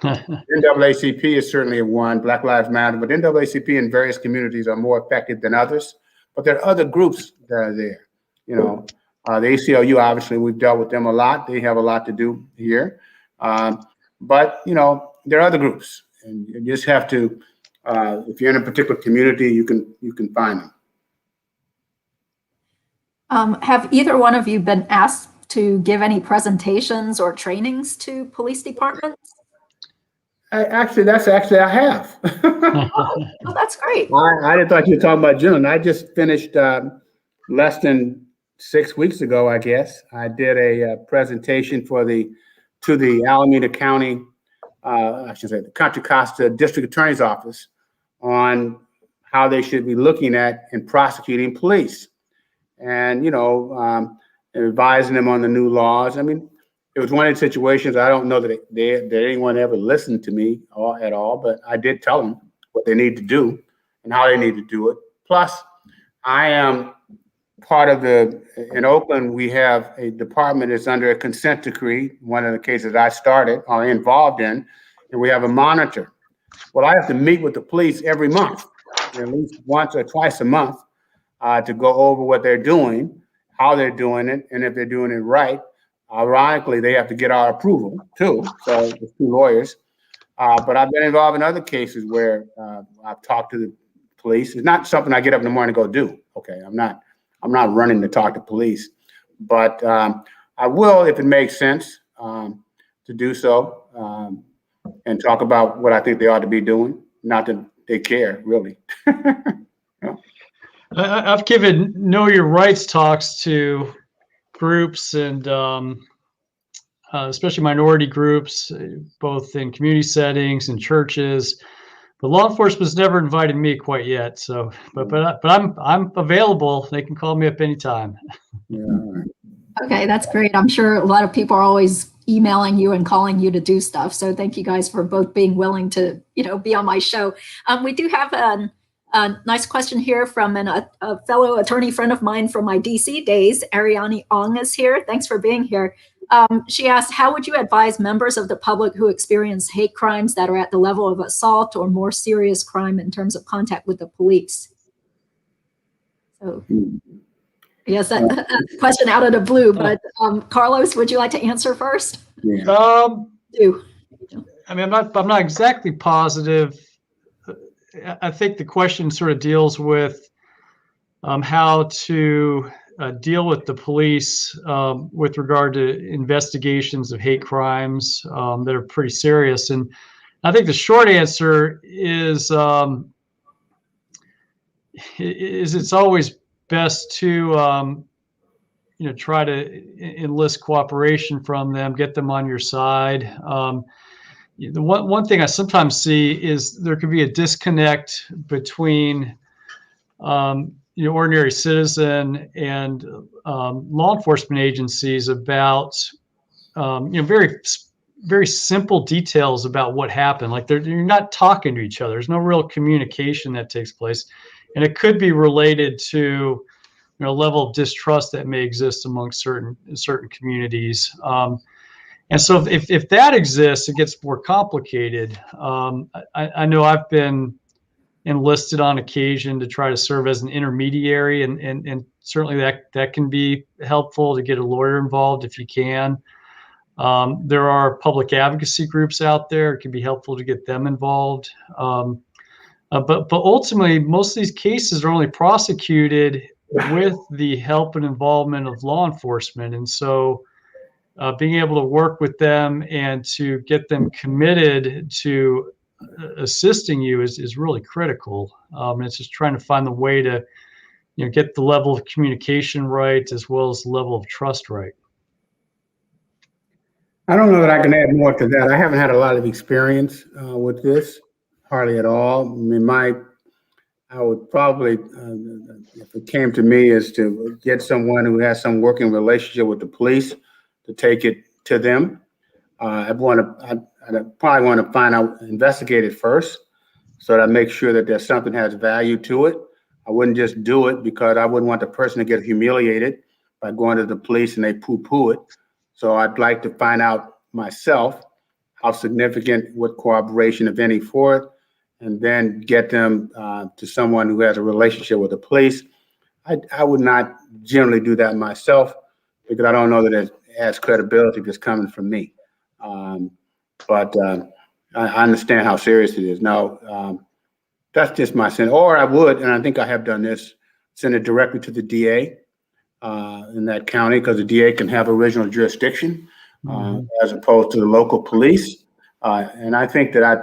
NAACP is certainly one, Black Lives Matter, but NAACP in various communities are more effective than others. But there are other groups that are there. The ACLU, obviously, we've dealt with them a lot. They have a lot to do here. But there are other groups, and you just have to, if you're in a particular community, you can find them. Have either one of you been asked to give any presentations or trainings to police departments? I have. Oh, that's great. I thought you were talking about June. I just finished less than 6 weeks ago, I guess. I did a presentation to the Alameda County, I should say the Contra Costa District Attorney's Office on how they should be looking at and prosecuting police, and advising them on the new laws. I mean, it was one of the situations. I don't know that anyone ever listened to me at all, but I did tell them what they need to do and how they need to do it. Plus, I am part of in Oakland, we have a department that's under a consent decree, one of the cases I started or involved in, and we have a monitor. Well, I have to meet with the police every month, at least once or twice a month, to go over what they're doing, how they're doing it, and if they're doing it right. Ironically, they have to get our approval too. So there's 2 lawyers. But I've been involved in other cases where I've talked to the police. It's not something I get up in the morning and go do. Okay, I'm not running to talk to police, but I will, if it makes sense, to do so and talk about what I think they ought to be doing. Not that they care, really. I've given Know Your Rights talks to groups and especially minority groups, both in community settings and churches. But law enforcement's never invited me quite yet. So, but I'm available. They can call me up anytime. Yeah. Okay, that's great. I'm sure a lot of people are always emailing you and calling you to do stuff. So thank you guys for both being willing to, be on my show. We do have a nice question here from a fellow attorney friend of mine from my DC days. Ariane Ong is here. Thanks for being here. She asked, how would you advise members of the public who experience hate crimes that are at the level of assault or more serious crime in terms of contact with the police? So, yes, that question out of the blue, but Carlos, would you like to answer first? Yeah. I mean, I'm not exactly positive. I think the question sort of deals with how to deal with the police with regard to investigations of hate crimes that are pretty serious. And I think the short answer is it's always best to try to enlist cooperation from them, get them on your side. The one thing I sometimes see is there could be a disconnect between ordinary citizen and law enforcement agencies about very simple details about what happened. Like you're not talking to each other. There's no real communication that takes place, and it could be related to level of distrust that may exist among certain communities. And so if that exists, it gets more complicated. I know I've been enlisted on occasion to try to serve as an intermediary, and certainly that can be helpful to get a lawyer involved if you can. There are public advocacy groups out there. It can be helpful to get them involved. But ultimately, most of these cases are only prosecuted with the help and involvement of law enforcement. And so being able to work with them and to get them committed to assisting you is really critical. And it's just trying to find the way to get the level of communication right as well as the level of trust right. I don't know that I can add more to that. I haven't had a lot of experience with this, hardly at all. I mean, I would probably, if it came to me, is to get someone who has some working relationship with the police to take it to them. I'd probably want to find out, investigate it first, so that I make sure that there's something that has value to it. I wouldn't just do it because I wouldn't want the person to get humiliated by going to the police and they poo-poo it. So I'd like to find out myself how significant, what cooperation, if any, for it, and then get them to someone who has a relationship with the police. I would not generally do that myself because I don't know that it has credibility if it's coming from me. But I understand how serious it is. Now, that's just my sense. Or I would, and I think I have done this, send it directly to the DA in that county, because the DA can have original jurisdiction as opposed to the local police. And I think that I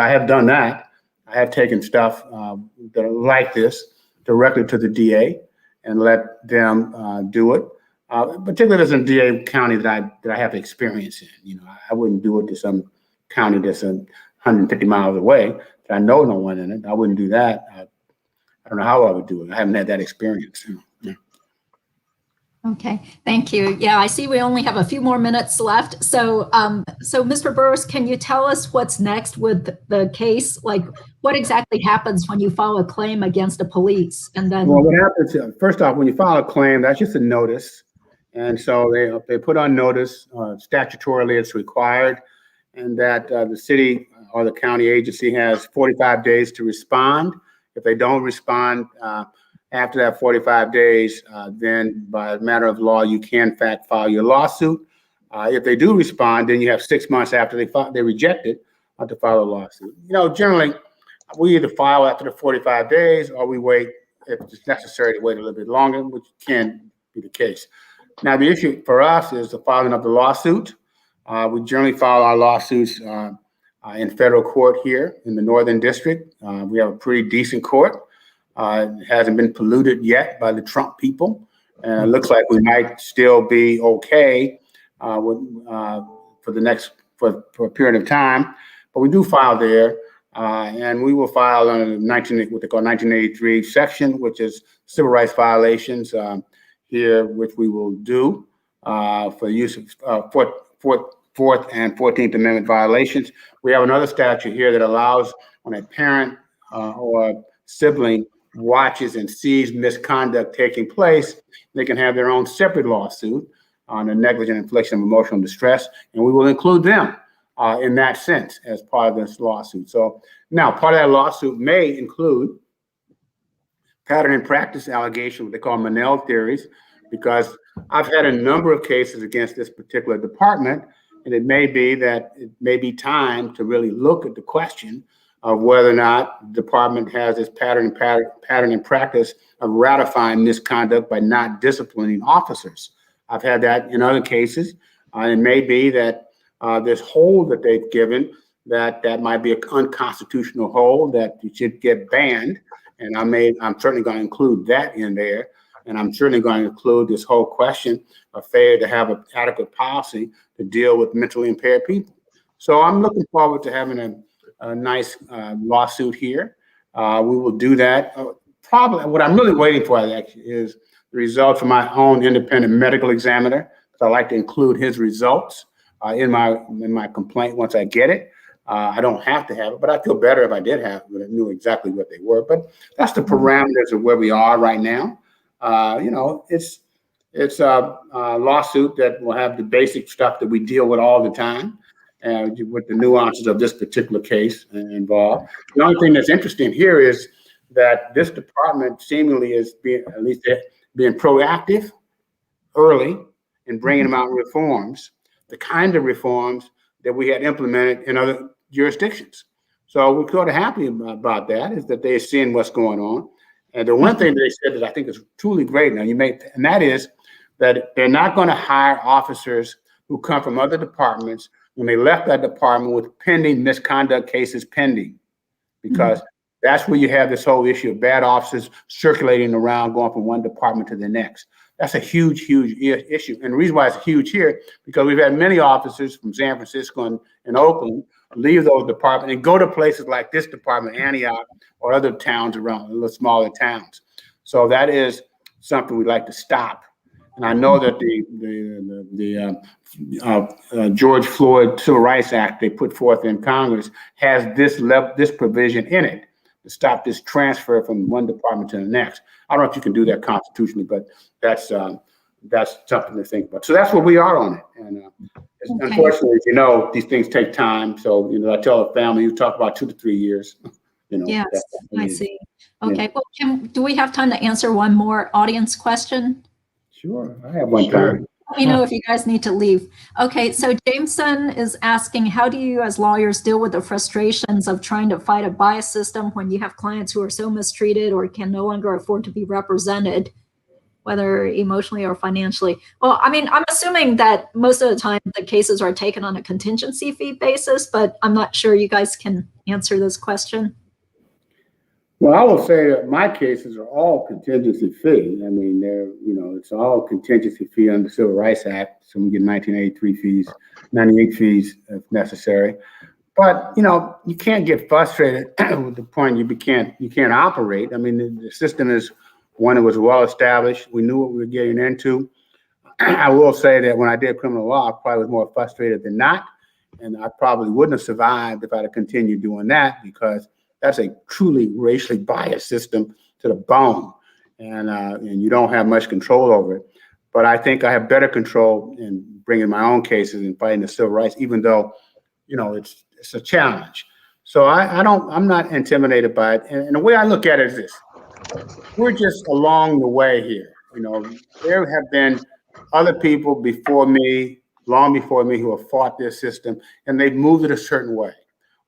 have done that. I have taken stuff that are like this directly to the DA and let them do it. Particularly as a DA county that I have experience in. I wouldn't do it to some county that's 150 miles away that I know no one in it. I wouldn't do that. I don't know how I would do it. I haven't had that experience. Yeah. Okay, thank you. Yeah, I see we only have a few more minutes left. So, Mr. Burris, can you tell us what's next with the case? Like, what exactly happens when you file a claim against the police? And then, well, what happens? First off, when you file a claim, that's just a notice, and so they put on notice. Statutorily, it's required, and that the city or the county agency has 45 days to respond. If they don't respond after that 45 days, then by a matter of law, you can in fact file your lawsuit. If they do respond, then you have 6 months after they reject it to file a lawsuit. Generally, we either file after the 45 days or we wait if it's necessary to wait a little bit longer, which can be the case. Now, the issue for us is the filing of the lawsuit. We generally file our lawsuits in federal court here in the Northern District. We have a pretty decent court. It hasn't been polluted yet by the Trump people. And it looks like we might still be okay for a period of time. But we do file there. And we will file under what they call 1983 section, which is civil rights violations here, which we will do for use of Fourth and 14th Amendment violations. We have another statute here that allows when a parent or sibling watches and sees misconduct taking place, they can have their own separate lawsuit on the negligent infliction of emotional distress, and we will include them in that sense as part of this lawsuit. So now part of that lawsuit may include pattern and practice allegations, what they call Manel theories, because I've had a number of cases against this particular department, and it may be time to really look at the question of whether or not the department has this pattern and practice of ratifying misconduct by not disciplining officers. I've had that in other cases. It may be that this hold that they've given, that might be an unconstitutional hold that should get banned. And I'm certainly going to include that in there. And I'm certainly going to include this whole question of failure to have an adequate policy to deal with mentally impaired people. So I'm looking forward to having a nice lawsuit here. We will do that probably what I'm really waiting for actually is the results from my own independent medical examiner. So I like to include his results in my complaint once I get it. I don't have to have it, but I feel better if I did have it, but I knew exactly what they were. But that's the parameters of where we are right now. It's a lawsuit that will have the basic stuff that we deal with all the time, with the nuances of this particular case involved. The only thing that's interesting here is that this department seemingly is being proactive early in bringing about reforms, the kind of reforms that we had implemented in other jurisdictions. So we're sort of happy about that, is that they're seeing what's going on. And the one thing they said that I think is truly great now, and that is that they're not going to hire officers who come from other departments when they left that department with pending misconduct cases pending, because that's where you have this whole issue of bad officers circulating around, going from one department to the next. That's a huge, huge issue. And the reason why it's huge here, because we've had many officers from San Francisco and Oakland leave those departments and go to places like this department, Antioch, or other towns around, little smaller towns. So that is something we'd like to stop. And I know that the George Floyd Civil Rights Act they put forth in Congress has this provision in it to stop this transfer from one department to the next. I don't know if you can do that constitutionally, but that's something to think about. So that's where we are on it. And unfortunately, as you know, these things take time. So, I tell the family, you talk about 2 to 3 years. Yes, I see. Okay, well, do we have time to answer one more audience question? Sure, I have one time. Let me know if you guys need to leave. Okay, so Jameson is asking, how do you as lawyers deal with the frustrations of trying to fight a bias system when you have clients who are so mistreated or can no longer afford to be represented, whether emotionally or financially? Well, I mean, I'm assuming that most of the time the cases are taken on a contingency fee basis, but I'm not sure you guys can answer this question. Well, I will say that my cases are all contingency fee. I mean, it's all contingency fee under the Civil Rights Act. So we get 1983 fees, 98 fees if necessary. But, you can't get frustrated with the point you can't operate. I mean, the system is one that was well established. We knew what we were getting into. I will say that when I did criminal law, I probably was more frustrated than not. And I probably wouldn't have survived if I'd have continued doing that, because that's a truly racially biased system to the bone, and you don't have much control over it. But I think I have better control in bringing my own cases and fighting the civil rights, even though, it's a challenge. So I'm not intimidated by it. And the way I look at it is this: we're just along the way here. There have been other people before me, long before me, who have fought this system, and they've moved it a certain way.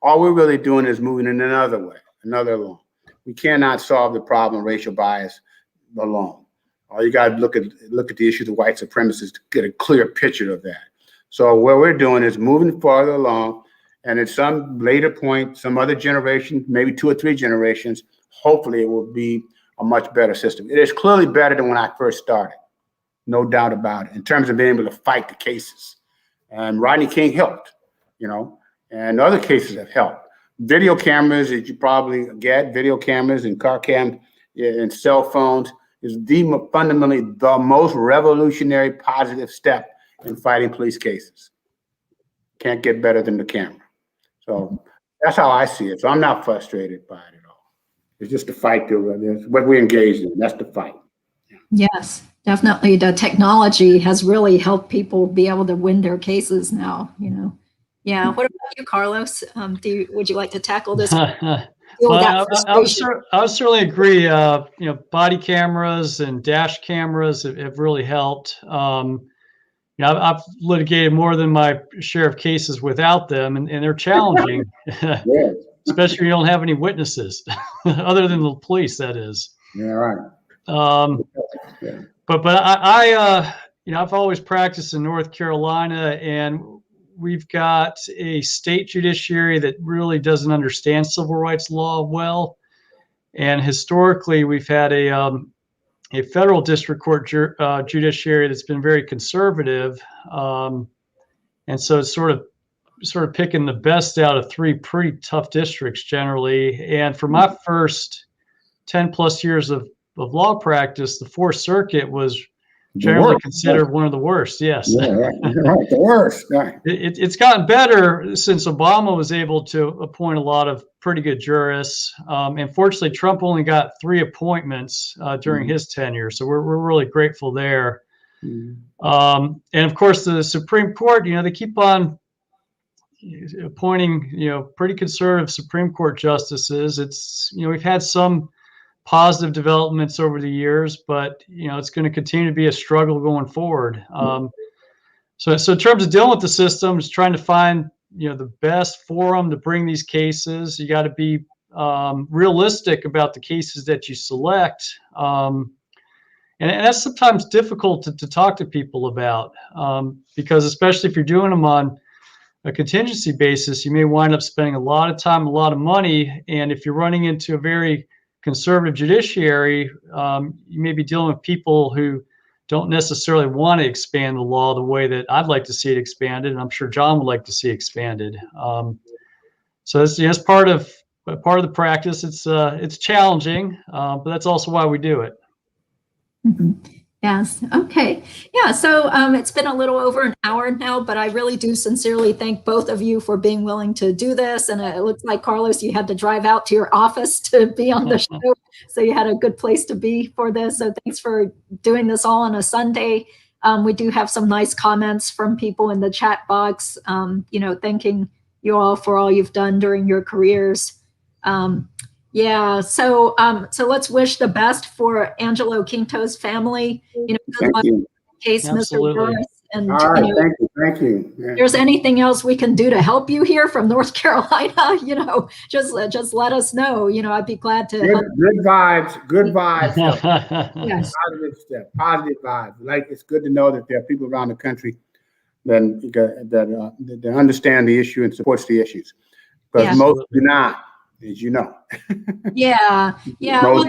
All we're really doing is moving in another way, another alone. We cannot solve the problem of racial bias alone. All you got to look at the issues of white supremacists to get a clear picture of that. So what we're doing is moving farther along, and at some later point, some other generation, maybe 2 or 3 generations, hopefully it will be a much better system. It is clearly better than when I first started, no doubt about it, in terms of being able to fight the cases. And Rodney King helped, and other cases have helped. Video cameras that you probably get, video cameras and car cams and cell phones, is fundamentally the most revolutionary positive step in fighting police cases. Can't get better than the camera. So that's how I see it. So I'm not frustrated by it at all. It's just the fight that what we're engaged in. That's the fight. Yes, definitely. The technology has really helped people be able to win their cases now, Yeah. What about you, Carlos? Would you like to tackle this? I would certainly agree. Body cameras and dash cameras have really helped. I've litigated more than my share of cases without them, and they're challenging, especially if you don't have any witnesses, other than the police, that is. Yeah, right. But I've always practiced in North Carolina, and we've got a state judiciary that really doesn't understand civil rights law well. And historically, we've had a federal district court judiciary that's been very conservative. And so it's sort of picking the best out of 3 pretty tough districts generally. And for my first 10 plus years of law practice, the Fourth Circuit was generally considered one of the worst. Yes. Yeah, right. Right. The worst. Right. It's gotten better since Obama was able to appoint a lot of pretty good jurists. And fortunately, Trump only got 3 appointments during his tenure. So we're really grateful there. And of course, the Supreme Court, they keep on appointing, pretty conservative Supreme Court justices. It's, we've had some positive developments over the years, but it's going to continue to be a struggle going forward. So in terms of dealing with the system, is trying to find the best forum to bring these cases. You got to be realistic about the cases that you select, and that's sometimes difficult to talk to people about, because especially if you're doing them on a contingency basis, you may wind up spending a lot of time, a lot of money, and if you're running into a very conservative judiciary, you may be dealing with people who don't necessarily want to expand the law the way that I'd like to see it expanded, and I'm sure John would like to see expanded. So it's part of the practice. It's challenging, but that's also why we do it. Yes. Okay. Yeah. So it's been a little over an hour now, but I really do sincerely thank both of you for being willing to do this. And it looks like, Carlos, you had to drive out to your office to be on the show. So you had a good place to be for this. So thanks for doing this all on a Sunday. We do have some nice comments from people in the chat box, thanking you all for all you've done during your careers. Yeah, so let's wish the best for Angelo Quinto's family. Good luck in the case, Absolutely. Mr. Burris. And All right, thank you. Yeah. if there's anything else we can do to help you here from North Carolina, just let us know. I'd be glad to help. Good vibes. Good vibes. Yes. Positive stuff. Positive vibes. Like, it's good to know that there are people around the country that understand the issue and supports the issues, because most do not. As you know. Yeah. Well,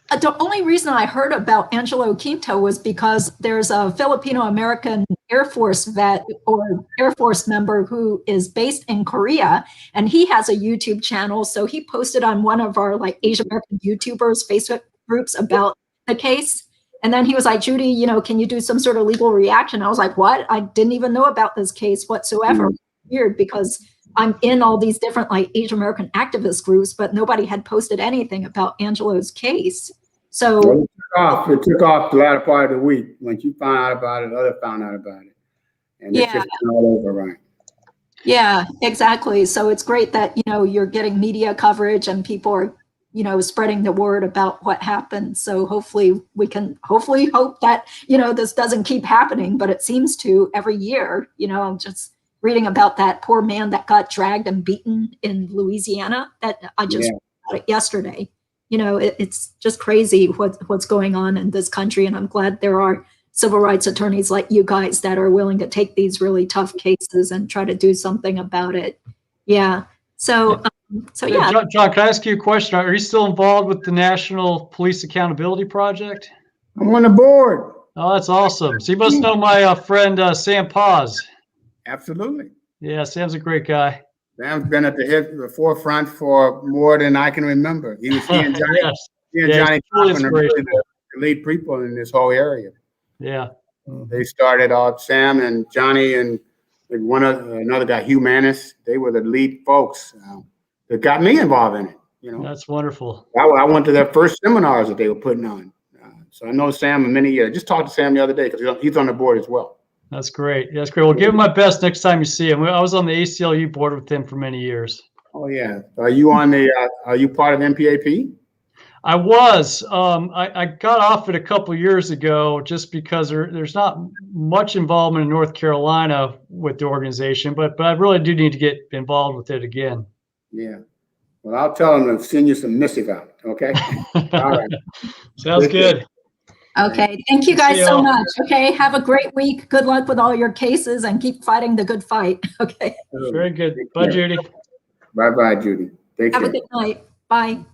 the only reason I heard about Angelo Quinto was because there's a Filipino American Air Force vet or Air Force member who is based in Korea, and he has a YouTube channel. So he posted on one of our Asian American YouTubers Facebook groups about the case. And then he was like, Judy, can you do some sort of legal reaction? I was like, what? I didn't even know about this case whatsoever. Weird, because I'm in all these different Asian American activist groups, but nobody had posted anything about Angelo's case. So it took off the latter part of the week. Once you found out about it, others found out about it. And it's just all over, right? Yeah, exactly. So it's great that, you're getting media coverage and people are, spreading the word about what happened. So hopefully we can hope that, this doesn't keep happening, but it seems to every year. I'm just reading about that poor man that got dragged and beaten in Louisiana. That I just read about it yesterday. It's just crazy what's going on in this country, and I'm glad there are civil rights attorneys like you guys that are willing to take these really tough cases and try to do something about it. Yeah. So yeah. John, can I ask you a question? Are you still involved with the National Police Accountability Project? I'm on the board. Oh, that's awesome. So you must know my friend Sam Paz. Absolutely. Yeah, Sam's a great guy. Sam's been at the forefront for more than I can remember. He and Johnny, Johnny the lead people in this whole area. Yeah. They started out, Sam and Johnny and another guy, Hugh Manis. They were the lead folks that got me involved in it. That's wonderful. I went to their first seminars that they were putting on. So I know Sam in many years. Just talked to Sam the other day because he's on the board as well. That's great. That's great. Well, give him my best next time you see him. I was on the ACLU board with him for many years. Oh yeah. Are you are you part of MPAP? I was. I got off it a couple of years ago just because there's not much involvement in North Carolina with the organization, but I really do need to get involved with it again. Yeah. Well, I'll tell them to send you some missive out. Okay. All right. Sounds good. Okay. Thank you guys so much. Okay. Have a great week. Good luck with all your cases and keep fighting the good fight. Okay. Very good. Bye, Judy. Bye-bye, Judy. Take care. Have a good night. Bye.